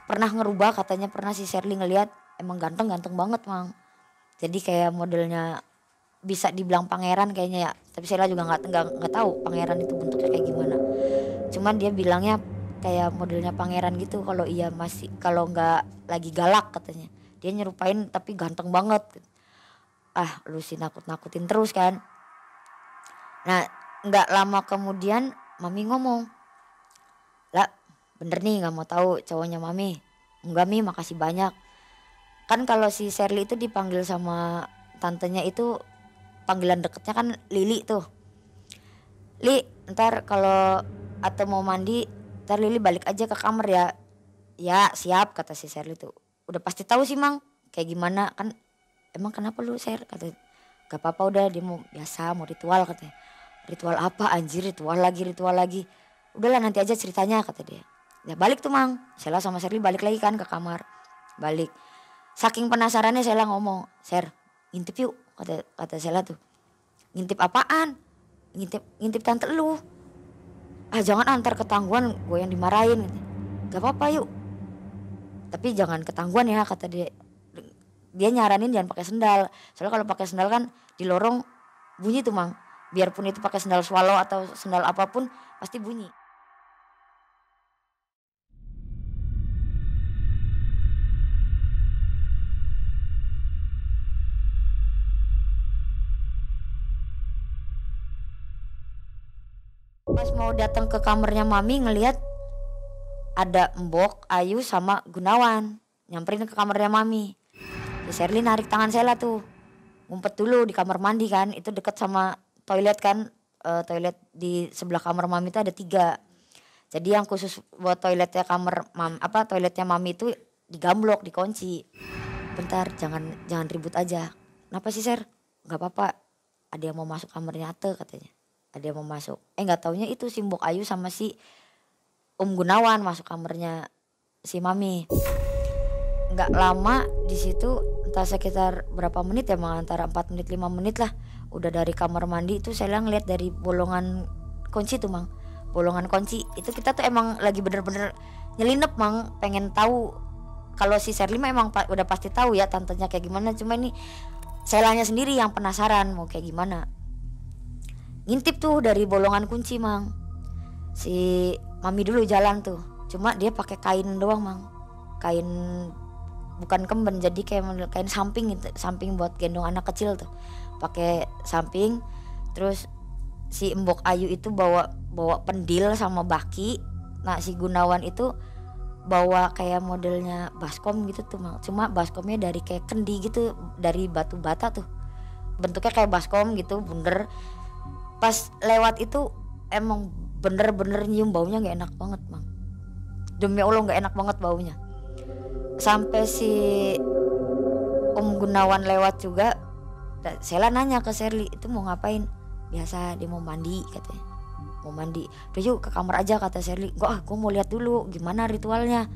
pernah ngerubah katanya, pernah si Sherly ngeliat emang ganteng banget mang. Jadi kayak modelnya bisa dibilang pangeran kayaknya ya, tapi Sela juga nggak tahu pangeran itu bentuknya kayak gimana. Cuman dia bilangnya kayak modelnya pangeran gitu kalau iya masih, kalau nggak lagi galak katanya. Dia nyerupain tapi ganteng banget. Lu sih nakut-nakutin terus kan. Nah nggak lama kemudian mami ngomong, lah bener nih gak mau tahu cowoknya mami? Enggak mi makasih banyak. Kan kalau si Sherly itu dipanggil sama tantenya itu panggilan deketnya kan Lili tuh. Li ntar kalau atau mau mandi ntar Lili balik aja ke kamar ya. Ya siap kata si Sherly tuh. Udah pasti tahu sih mang kayak gimana kan. Emang kenapa lu Sher? Kata gak apa-apa udah, dia mau biasa mau ritual katanya. Ritual apa anjir, ritual lagi. Udahlah nanti aja ceritanya kata dia. Ya balik tuh Mang, Sela sama Sherly balik lagi kan ke kamar. Balik. Saking penasarannya Sela ngomong, Ser ngintip yuk kata Sela tuh. Ngintip apaan? Ngintip tante lu. Ah jangan antar ketangguhan gue yang dimarahin. Gak apa-apa yuk. Tapi jangan ketangguhan ya kata dia. Dia nyaranin jangan pakai sendal. Soalnya kalau pakai sendal kan di lorong bunyi tuh Mang. Biarpun itu pakai sendal swallow atau sendal apapun pasti bunyi. Pas mau datang ke kamarnya Mami ngelihat ada Mbok, Ayu sama Gunawan nyamperin ke kamarnya Mami. Si Sherly narik tangan Sela tuh. Ngumpet dulu di kamar mandi kan, itu deket sama toilet kan. Toilet di sebelah kamar Mami itu ada 3. Jadi yang khusus buat toiletnya toiletnya Mami itu digamblok, dikunci. Bentar, jangan ribut aja. Kenapa sih Ser? Gak apa-apa, ada yang mau masuk kamarnya Ate katanya. Ada yang mau masuk. Gak taunya itu si Mbok Ayu sama si Gunawan masuk kamarnya si Mami. Gak lama di situ, entah sekitar berapa menit ya Mang, antara 4 menit 5 menit lah. Udah dari kamar mandi itu saya ngeliat dari bolongan kunci tuh Mang. Bolongan kunci itu kita tuh emang lagi bener-bener nyelinep Mang, pengen tahu. Kalau si Sherly emang udah pasti tahu ya tantenya kayak gimana, cuma ini Selanya sendiri yang penasaran mau kayak gimana. Ngintip tuh dari bolongan kunci Mang. Si Mami dulu jalan tuh, cuma dia pakai kain doang Mang. Kain bukan kemben, jadi kayak kain samping gitu, samping buat gendong anak kecil tuh. Pakai samping. Terus si Mbok Ayu itu bawa pendil sama baki. Nah si Gunawan itu bawa kayak modelnya baskom gitu tuh Mang. Cuma baskomnya dari kayak kendi gitu, dari batu bata tuh. Bentuknya kayak baskom gitu, bundar. Pas lewat itu emang bener-bener nyium baunya gak enak banget Mang. Demi Allah gak enak banget baunya. Sampai si Gunawan lewat juga, Sela nanya ke Sherly, itu mau ngapain? Biasa dia mau mandi katanya. Mau mandi. Udah yuk ke kamar aja kata Sherly. Gue mau lihat dulu gimana ritualnya.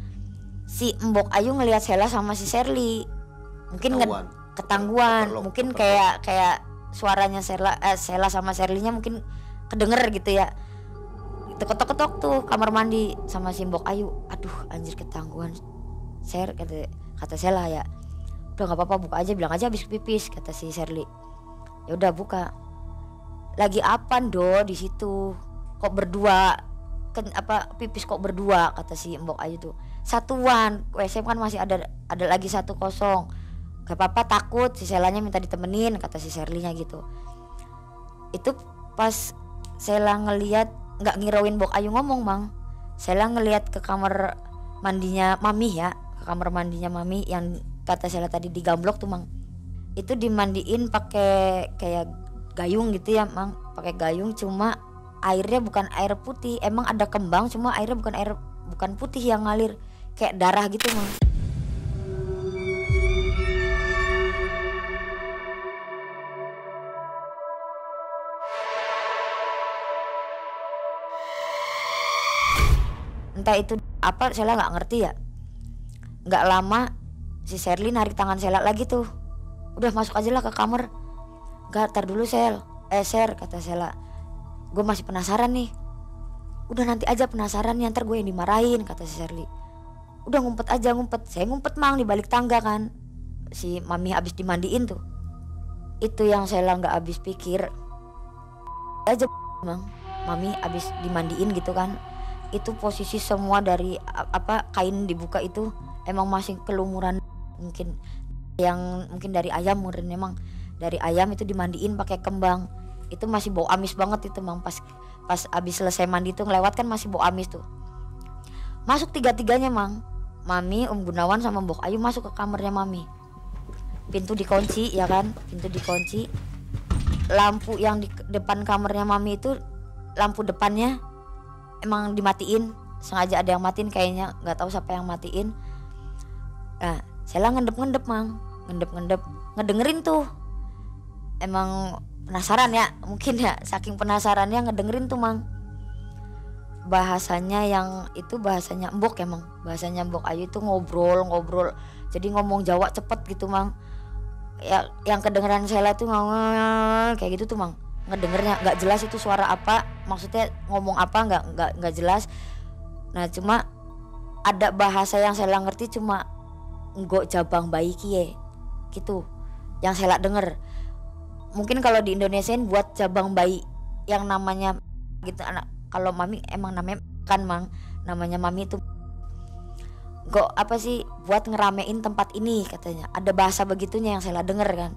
Si Mbok Ayu ngelihat Sela sama si Sherly. Mungkin ketangguhan. Mungkin kayak suaranya Sela sama Sherly-nya mungkin kedenger gitu ya. Ketok-ketok tuh kamar mandi sama si Mbok Ayu. Aduh anjir ketangguhan. Kata Sela ya. Udah gak apa-apa buka aja, bilang aja habis pipis kata si Sherly. Ya udah buka. Lagi apa do di situ? Kok berdua? Pipis kok berdua kata si Mbok Ayu tuh. Satuan, WC kan masih ada lagi 1 kosong. Gak apa-apa takut, si Selanya minta ditemenin kata si Sherly-nya gitu. Itu pas Sela ngelihat, nggak ngirauin Mbok Ayu ngomong Mang. Sela ngelihat ke kamar mandinya Mami ya, ke kamar mandinya Mami yang kata Sela tadi digamblok tuh Mang. Itu dimandiin pakai kayak gayung gitu ya Mang, pakai gayung, cuma airnya bukan air putih, emang ada kembang cuma airnya bukan putih yang ngalir, kayak darah gitu Mang. Entah itu apa Sela nggak ngerti ya. Nggak lama si Sherly narik tangan Sela lagi tuh. Udah masuk aja lah ke kamar. Gak, tar dulu Ser kata Sela. Gue masih penasaran nih. Udah nanti aja penasaran nih, ntar gue yang dimarahin kata si Sherly. Udah ngumpet aja. Saya ngumpet Mang di balik tangga kan. Si Mami habis dimandiin tuh. Itu yang Sela gak habis pikir. Aja Mang, Mami habis dimandiin gitu kan. Itu posisi semua dari kain dibuka itu emang masih kelumuran, mungkin dari ayam mungkin, emang dari ayam itu dimandiin pakai kembang. Itu masih bau amis banget itu Mang. Pas abis selesai mandi tuh ngelewat kan masih bau amis tuh. Masuk 3-3-nya Mang. Mami, Gunawan sama Mbok Ayu masuk ke kamarnya Mami. Pintu dikunci ya kan, pintu dikunci. Lampu yang di depan kamarnya Mami itu, lampu depannya emang dimatiin, sengaja ada yang matiin kayaknya, nggak tahu siapa yang matiin. Nah Sela ngendep Mang, ngedengerin tuh. Emang penasaran ya, mungkin ya saking penasarannya ngedengerin tuh Mang. Bahasanya yang itu bahasanya Mbok ya Mang, bahasanya Mbok Ayu itu ngobrol, jadi ngomong Jawa cepet gitu Mang. Ya yang kedengeran Sela tuh kayak gitu tuh Mang, ngedengernya nggak jelas itu suara apa, maksudnya ngomong apa nggak jelas. Nah cuma ada bahasa yang Sela ngerti, cuma nggak jabang bayi kie gitu yang Sela denger. Mungkin kalau di Indonesiain buat jabang bayi yang namanya gitu anak. Kalau Mami emang namanya kan Mang, namanya Mami itu kok apa sih buat ngeramein tempat ini katanya. Ada bahasa begitunya yang Sela denger kan.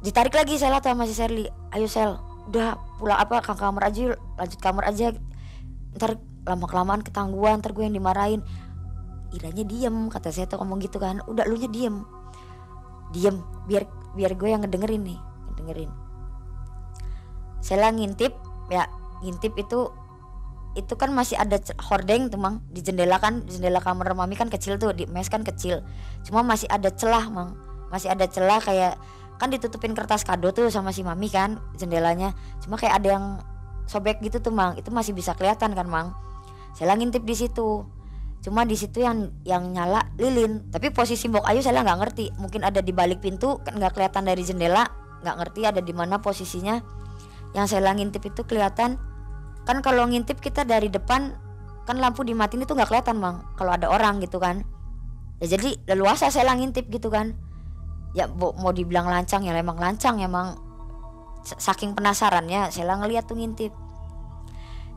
Ditarik lagi Sela tuh sama si Sherly, ayo Sel udah pulang apa ke kamar aja yuk, lanjut kamar aja, ntar lama kelamaan ketangguhan, ntar gue yang dimarahin. Iranya diem, kata saya tuh ngomong gitu kan, udah lu nya diem biar gue yang ngedengerin nih, Sela ngintip ya, ngintip itu kan masih ada hordeng tuh Mang di jendela kan, jendela kamar Mami kan kecil tuh, di mes kan kecil, cuma masih ada celah Mang, masih ada celah kayak kan ditutupin kertas kado tuh sama si Mami kan jendelanya, cuma kayak ada yang sobek gitu tuh Mang, itu masih bisa kelihatan kan Mang. Saya ngintip di situ, cuma di situ yang nyala lilin, tapi posisi Mbok Ayu saya nggak ngerti, mungkin ada di balik pintu kan nggak kelihatan dari jendela, nggak ngerti ada di mana posisinya. Yang saya ngintip itu kelihatan kan, kalau ngintip kita dari depan kan lampu dimatiin itu nggak kelihatan Mang kalau ada orang gitu kan ya, jadi leluasa saya ngintip gitu kan ya. Mau dibilang lancang ya emang lancang ya Mang, saking penasarannya saya ngeliat tuh ngintip.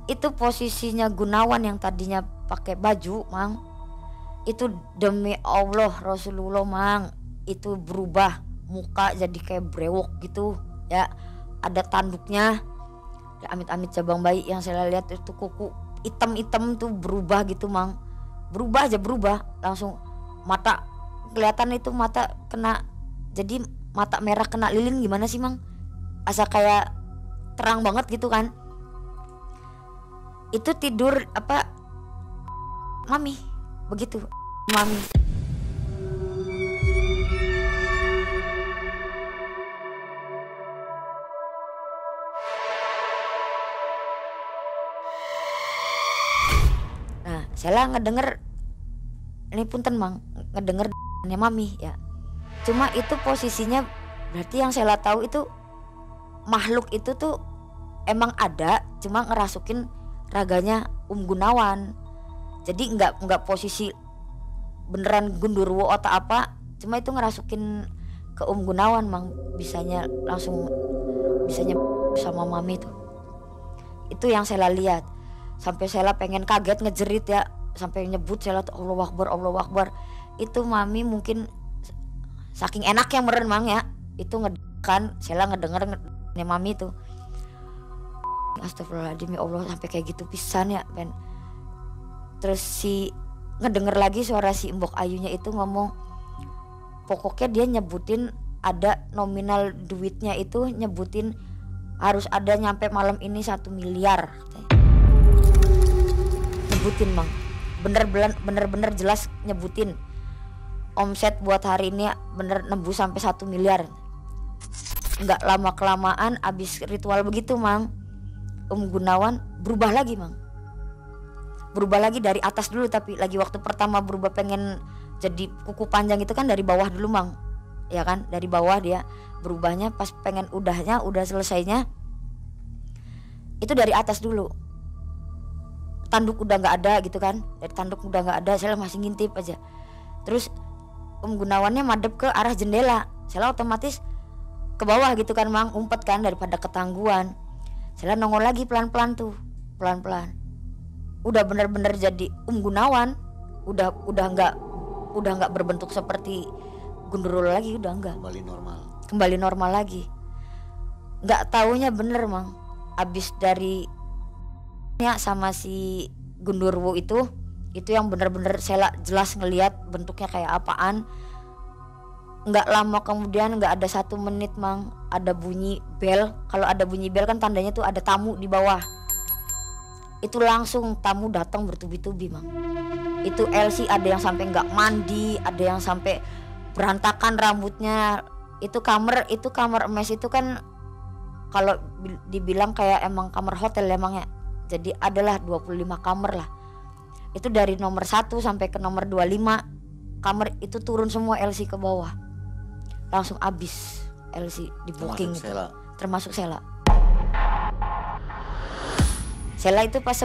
Itu posisinya Gunawan yang tadinya pakai baju Mang, itu demi Allah Rasulullah Mang, itu berubah muka jadi kayak brewok gitu ya, ada tanduknya ya, amit-amit cabang bayi. Yang saya lihat itu kuku hitam-hitam tuh berubah gitu Mang, berubah langsung mata kelihatan, itu mata kena, jadi mata merah kena lilin gimana sih Mang, asa kayak terang banget gitu kan. Itu tidur apa Mami begitu Mami. Nah saya ngedenger ini punten Mang, ngedenger Mami ya, cuma itu posisinya berarti yang saya tahu itu makhluk itu tuh emang ada, cuma ngerasukin raganya Gunawan. Jadi nggak posisi beneran gundurwo atau apa, cuma itu ngerasukin ke Gunawan Mang, bisanya sama Mami tuh. Itu yang saya lihat, sampai saya pengen kaget ngejerit ya, sampai nyebut saya tuh Allahu Akbar. Itu Mami mungkin saking enak yang meren Mang ya, itu kan saya ngedenger Mami tuh. Astagfirullahaladzim ya Allah, sampai kayak gitu pisan ya Ben. Terus ngedenger lagi suara si Mbok Ayunya itu ngomong, pokoknya dia nyebutin ada nominal duitnya itu, nyebutin harus ada nyampe malam ini 1 miliar. Nyebutin Mang, bener-bener jelas nyebutin omset buat hari ini bener nembus sampai 1 miliar. Nggak lama kelamaan abis ritual begitu Mang, Gunawan berubah lagi Mang, berubah lagi dari atas dulu, tapi lagi waktu pertama berubah pengen jadi kuku panjang itu kan dari bawah dulu Mang ya kan, dari bawah dia berubahnya, pas pengen udah selesainya itu dari atas dulu, tanduk udah nggak ada gitu kan, dari tanduk udah nggak ada, saya masih ngintip aja. Terus Gunawannya madep ke arah jendela, saya otomatis ke bawah gitu kan Mang, umpet kan daripada ketangguhan. Saya nongol lagi pelan-pelan, udah bener-bener jadi Gunawan, udah nggak berbentuk seperti gundurwo lagi, udah enggak, kembali normal lagi. Nggak taunya bener Mang, abis dari ya sama si gundurwo itu yang bener-bener saya jelas ngelihat bentuknya kayak apaan. Nggak lama kemudian, nggak ada 1 menit Mang, ada bunyi bel. Kalau ada bunyi bel kan tandanya tuh ada tamu di bawah. Itu langsung tamu datang bertubi-tubi Mang. Itu Elsie ada yang sampai nggak mandi, ada yang sampai berantakan rambutnya. Itu kamar mes itu kan kalau dibilang kayak emang kamar hotel emang ya. Jadi adalah 25 kamar lah. Itu dari nomor 1 sampai ke nomor 25 kamar itu turun semua LC ke bawah. Langsung habis LC di booking Termasuk itu. Sela. Termasuk Sela. Sela itu pas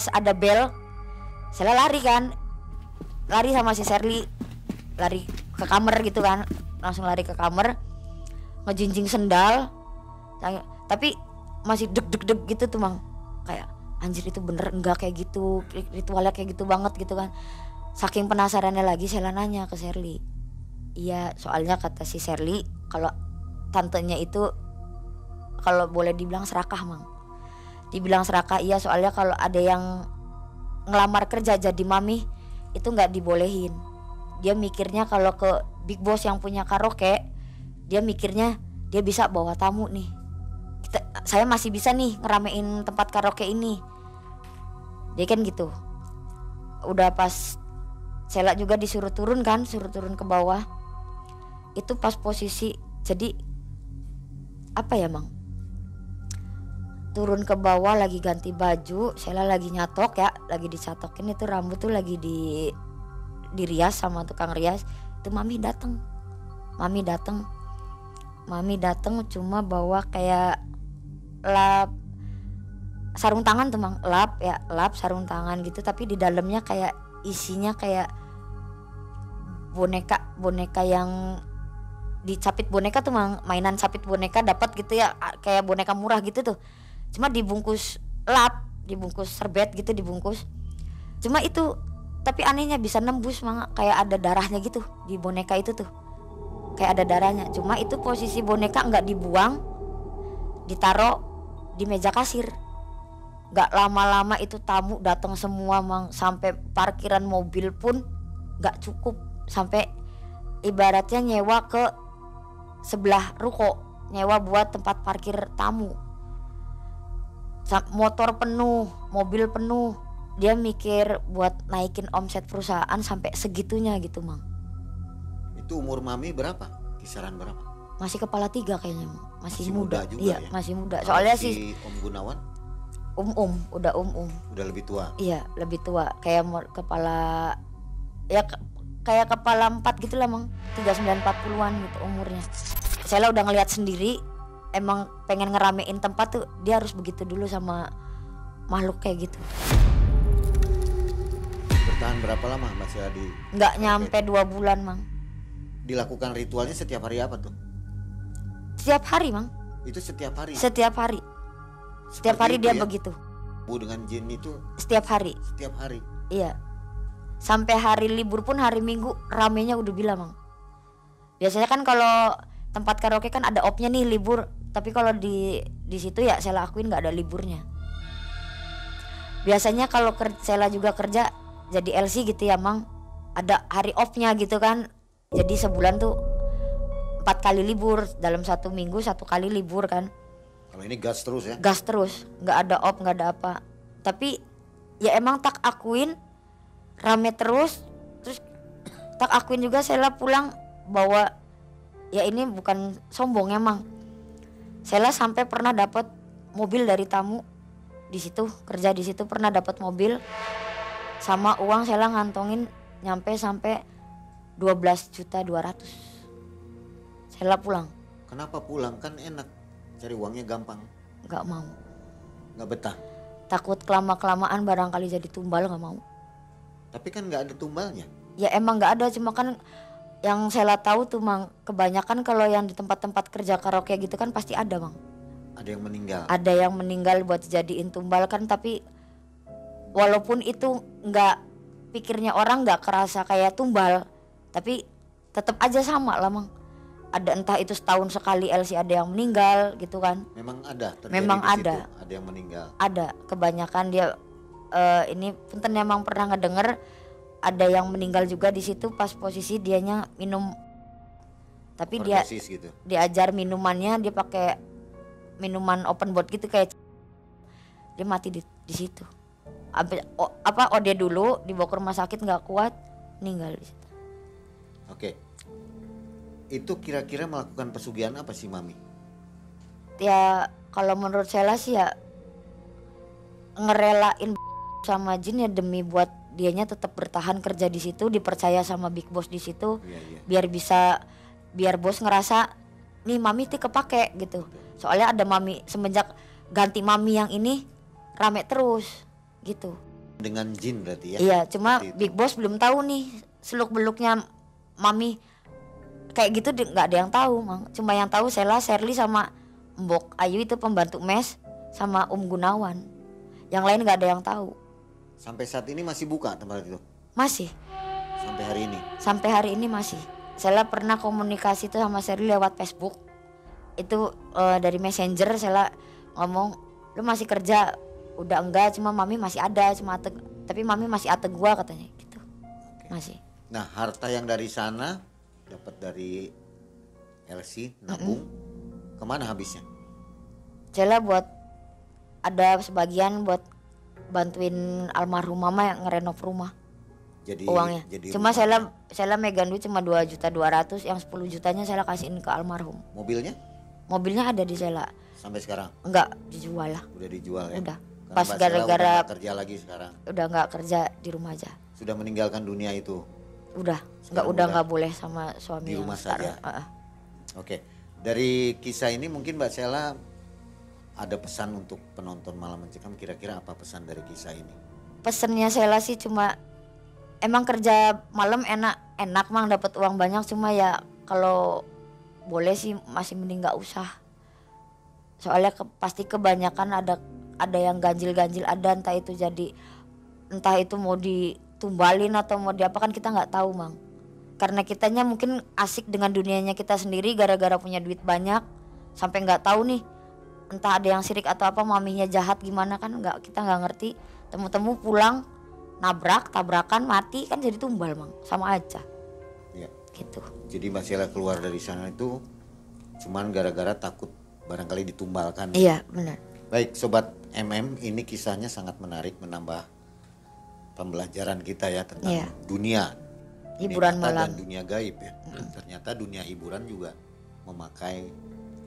ada bel, Sela lari kan. Lari sama si Sherly, lari ke kamar gitu kan. Langsung lari ke kamar, ngejinjing sendal. Tapi masih deg gitu tuh Mang. Kayak anjir itu bener enggak kayak gitu, ritualnya kayak gitu banget gitu kan. Saking penasarannya lagi Sela nanya ke Sherly. Iya, soalnya kata si Sherly kalau tantenya itu kalau boleh dibilang serakah Mang. Dibilang serakah iya, soalnya kalau ada yang ngelamar kerja jadi mami itu nggak dibolehin. Dia mikirnya kalau ke big boss yang punya karaoke, dia mikirnya dia bisa bawa tamu nih. Saya masih bisa nih ngeramein tempat karaoke ini. Dia kan gitu. Udah pas Sela juga disuruh turun kan, suruh turun ke bawah. Itu pas posisi jadi apa ya Mang? Turun ke bawah lagi ganti baju, Sela lagi nyatok ya, lagi dicatokin itu rambut tuh lagi dirias sama tukang rias. Itu Mami datang cuma bawa kayak lap sarung tangan tuh Mang, lap sarung tangan gitu, tapi di dalamnya kayak isinya kayak boneka yang dicapit boneka tuh Mang, mainan capit boneka dapat gitu ya, kayak boneka murah gitu tuh. Cuma dibungkus dibungkus serbet gitu dibungkus. Cuma itu tapi anehnya bisa nembus Mang, kayak ada darahnya gitu di boneka itu tuh. Kayak ada darahnya. Cuma itu posisi boneka nggak dibuang, ditaruh di meja kasir. Nggak lama-lama itu tamu datang semua Mang, sampai parkiran mobil pun nggak cukup, sampai ibaratnya nyewa ke sebelah ruko, nyewa buat tempat parkir tamu. Motor penuh, mobil penuh. Dia mikir buat naikin omset perusahaan sampai segitunya gitu Mang. Itu umur Mami berapa? Kisaran berapa? Masih kepala 3 kayaknya Mang. Masih muda juga iya, ya? masih muda. Soalnya si Om Gunawan udah udah lebih tua. Iya, lebih tua. Kayak kepala ya kayak kepala 4 gitu lah Mang. 39-40-an gitu umurnya. Saya udah ngelihat sendiri, emang pengen ngeramein tempat tuh dia harus begitu dulu sama makhluk kayak gitu. Bertahan berapa lama Mbak Sela di? Nggak nyampe 2 bulan Mang. Dilakukan ritualnya setiap hari apa tuh? Setiap hari Mang. Itu setiap hari? Setiap hari. Setiap hari dia begitu. Bu dengan jin itu? Setiap hari. Setiap hari? Iya. Sampai hari libur pun hari Minggu ramenya udah bilang Mang. Biasanya kan kalau tempat karaoke kan ada opnya nih libur, tapi kalau di situ ya saya lakuin nggak ada liburnya. Biasanya kalau Sela juga kerja jadi LC gitu ya Mang, ada hari off-nya gitu kan. Jadi sebulan tuh 4 kali libur, dalam 1 minggu 1 kali libur kan. Kalau ini gas terus ya? Gas terus, nggak ada off, nggak ada apa. Tapi ya emang tak akuin rame terus tak akuin juga Sela pulang bawa, ya ini bukan sombong emang. Sela sampai pernah dapat mobil dari tamu di situ, kerja di situ pernah dapat mobil sama uang Sela ngantongin nyampe sampai 12.200.000. Sela pulang. Kenapa pulang? Kan enak, cari uangnya gampang. Nggak mau. Nggak betah. Takut kelamaan barangkali jadi tumbal, nggak mau. Tapi kan nggak ada tumbalnya. Ya emang nggak ada, cuma kan yang Sela tahu tuh Mang, kebanyakan kalau yang di tempat-tempat kerja karaoke gitu kan pasti ada Mang. Ada yang meninggal. Ada yang meninggal buat jadiin tumbal kan, tapi walaupun itu nggak, pikirnya orang nggak kerasa kayak tumbal, tapi tetap aja sama lah Mang. Ada entah itu setahun sekali LC ada yang meninggal gitu kan. Memang ada terjadi Memang di ada. situ, ada yang meninggal. Ada, kebanyakan dia ini punten emang pernah ngedenger ada yang meninggal juga di situ pas posisi dianya minum. Tapi Overdosis gitu. diajar minumannya, dia pakai minuman open boat gitu kayak dia mati di situ. OD dulu dibawa ke rumah sakit nggak kuat, meninggal di situ. Oke. Itu kira-kira melakukan pesugihan apa sih Mami? Ya kalau menurut saya sih ya ngerelain sama Jin ya demi buat dianya tetap bertahan kerja di situ, dipercaya sama big boss di situ. Iya. Biar bos ngerasa nih mami tuh kepake gitu. Soalnya ada mami semenjak ganti mami yang ini rame terus gitu. Dengan Jin berarti ya? Iya, cuma Seperti itu. big boss belum tahu nih seluk beluknya mami kayak gitu, nggak ada yang tahu, Mang. Cuma yang tahu Sela, Sherly sama Mbok Ayu itu pembantu mes sama Gunawan. Yang lain nggak ada yang tahu. Sampai saat ini masih buka tempat itu? Masih. Sampai hari ini? Sampai hari ini masih. Sela pernah komunikasi tuh sama Sherly lewat Facebook. Itu dari Messenger Sela ngomong, "Lu masih kerja?" "Udah enggak, cuma mami masih ada, tapi mami masih ate gua," katanya gitu. Masih. Nah, harta yang dari sana dapat dari LC nabung, kemana habisnya? Sela buat ada sebagian buat bantuin almarhum mama yang ngerenov rumah. Jadi Uangnya. jadi Cuma rumah. Sela megang duit cuma 2.200.000, yang 10 jutanya Sela kasihin ke almarhum. Mobilnya Mobilnya ada di Sela. sampai sekarang Enggak dijual lah. udah dijual ya? Udah. Karena Pas Mbak Sela udah gara-gara nggak kerja lagi sekarang. udah nggak kerja di rumah aja. Sudah meninggalkan dunia itu Udah. Sekarang Udah udah nggak boleh sama suami di yang rumah sekarang. saja. Oke. Dari kisah ini mungkin Mbak Sela ada pesan untuk penonton Malam Mencekam, kira-kira apa pesan dari kisah ini? Pesennya Sela sih cuma emang kerja malam enak mang, dapat uang banyak, cuma ya kalau boleh sih masih mending nggak usah. Soalnya pasti kebanyakan ada yang ganjil-ganjil, ada entah itu mau ditumbalin atau mau diapa kan kita nggak tahu, Mang. Karena kitanya mungkin asik dengan dunianya kita sendiri gara-gara punya duit banyak sampai nggak tahu nih entah ada yang sirik atau apa, maminya jahat gimana kan kita nggak ngerti. Temu-temu pulang tabrakan mati kan jadi tumbal, Mang. Sama aja Ya. gitu. Jadi Mbak Sela keluar dari sana itu cuman gara-gara takut barangkali ditumbalkan. Iya benar. Baik Sobat MM, ini kisahnya sangat menarik, menambah pembelajaran kita ya tentang Iya. dunia Hiburan nyata malam. dan dunia gaib ya. Ternyata dunia hiburan juga memakai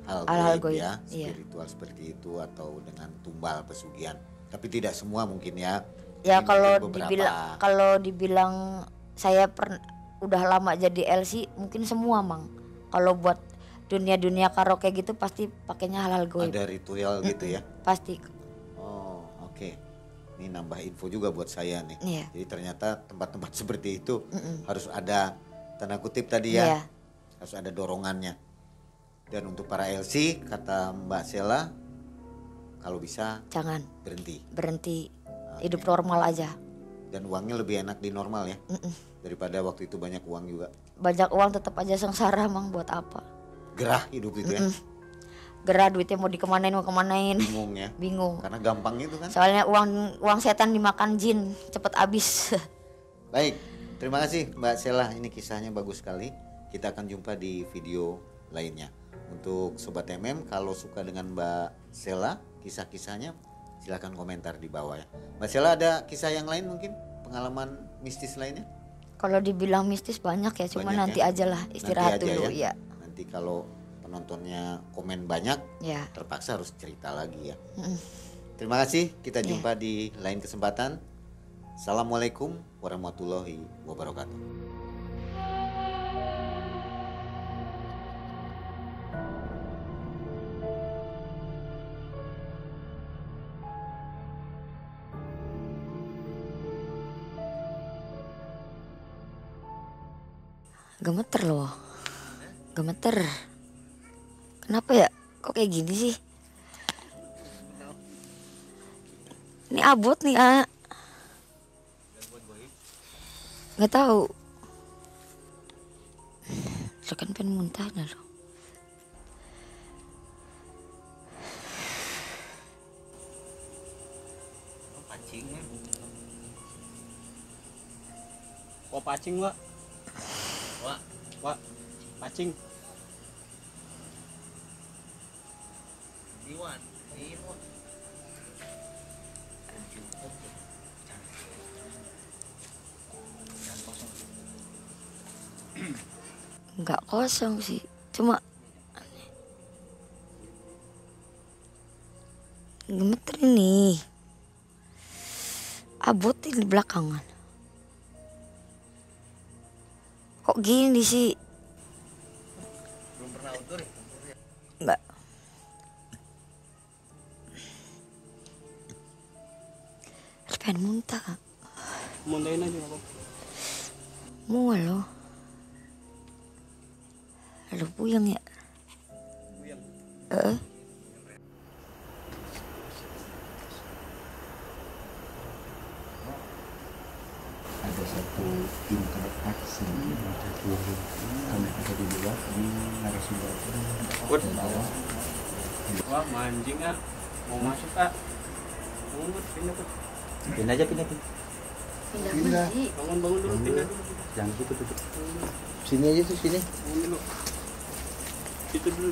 Hal-hal gaib gaib, ya, iya. spiritual seperti itu atau dengan tumbal pesugihan. Tapi tidak semua mungkin ya. Ya Ini kalau mungkin beberapa. dibilang saya udah lama jadi LC mungkin semua, Mang. Kalau buat dunia karaoke gitu pasti pakainya halal goib. Ada ritual gitu ya. Pasti. Oh, oke. Ini nambah info juga buat saya nih. Iya. Jadi ternyata tempat-tempat seperti itu harus ada tanda kutip tadi ya. Iya. Harus ada dorongannya. Dan untuk para LC kata Mbak Sela, kalau bisa Jangan berhenti. hidup normal aja. Dan uangnya lebih enak di normal ya. Daripada waktu itu banyak uang juga. Banyak uang tetap aja sengsara, Mang, buat apa? Gerah hidup itu ya. Gerah duitnya mau kemanain. Bingung ya. Bingung. Karena gampang itu kan. Soalnya uang setan dimakan jin, cepet habis. Baik, terima kasih Mbak Sela. Ini kisahnya bagus sekali. Kita akan jumpa di video lainnya. Untuk Sobat MM, kalau suka dengan Mbak Sela, kisah-kisahnya silahkan komentar di bawah ya. Mbak Sela ada kisah yang lain mungkin? Pengalaman mistis lainnya? Kalau dibilang mistis banyak ya, cuma Banyak nanti ya? aja lah, istirahat Nanti aja dulu ya. ya. Nanti kalau penontonnya komen banyak, Ya. terpaksa harus cerita lagi ya. Terima kasih, kita jumpa di lain kesempatan. Assalamualaikum warahmatullahi wabarakatuh. Gemeter loh. Gemeter. Kenapa ya? Kok kayak gini sih? Ini abot nih, A. Nggak tahu. Kan pengen muntah dah loh. Pancing mah. Wah pacing wak. Wak pacing. Iwan, Iwan. Nggak kosong sih. Cuma Gemeter ini. Abot di belakangan. Kok gini sih? Belum pernah outdoor ya? Enggak. Pengen muntah, Kak. Muntahin aja nggak apa-apa. Mual loh. Aduh puyeng ya. Puyeng. Ada satu interaksi kami ada di luar ini narasumber Wah, mancing ah. Mau masuk ah. Pindah tuh. pindah aja pindah Pindah. Bangun dulu, pindah dulu. jangan gitu tutup sini aja tuh sini Bangun dulu. Situ dulu.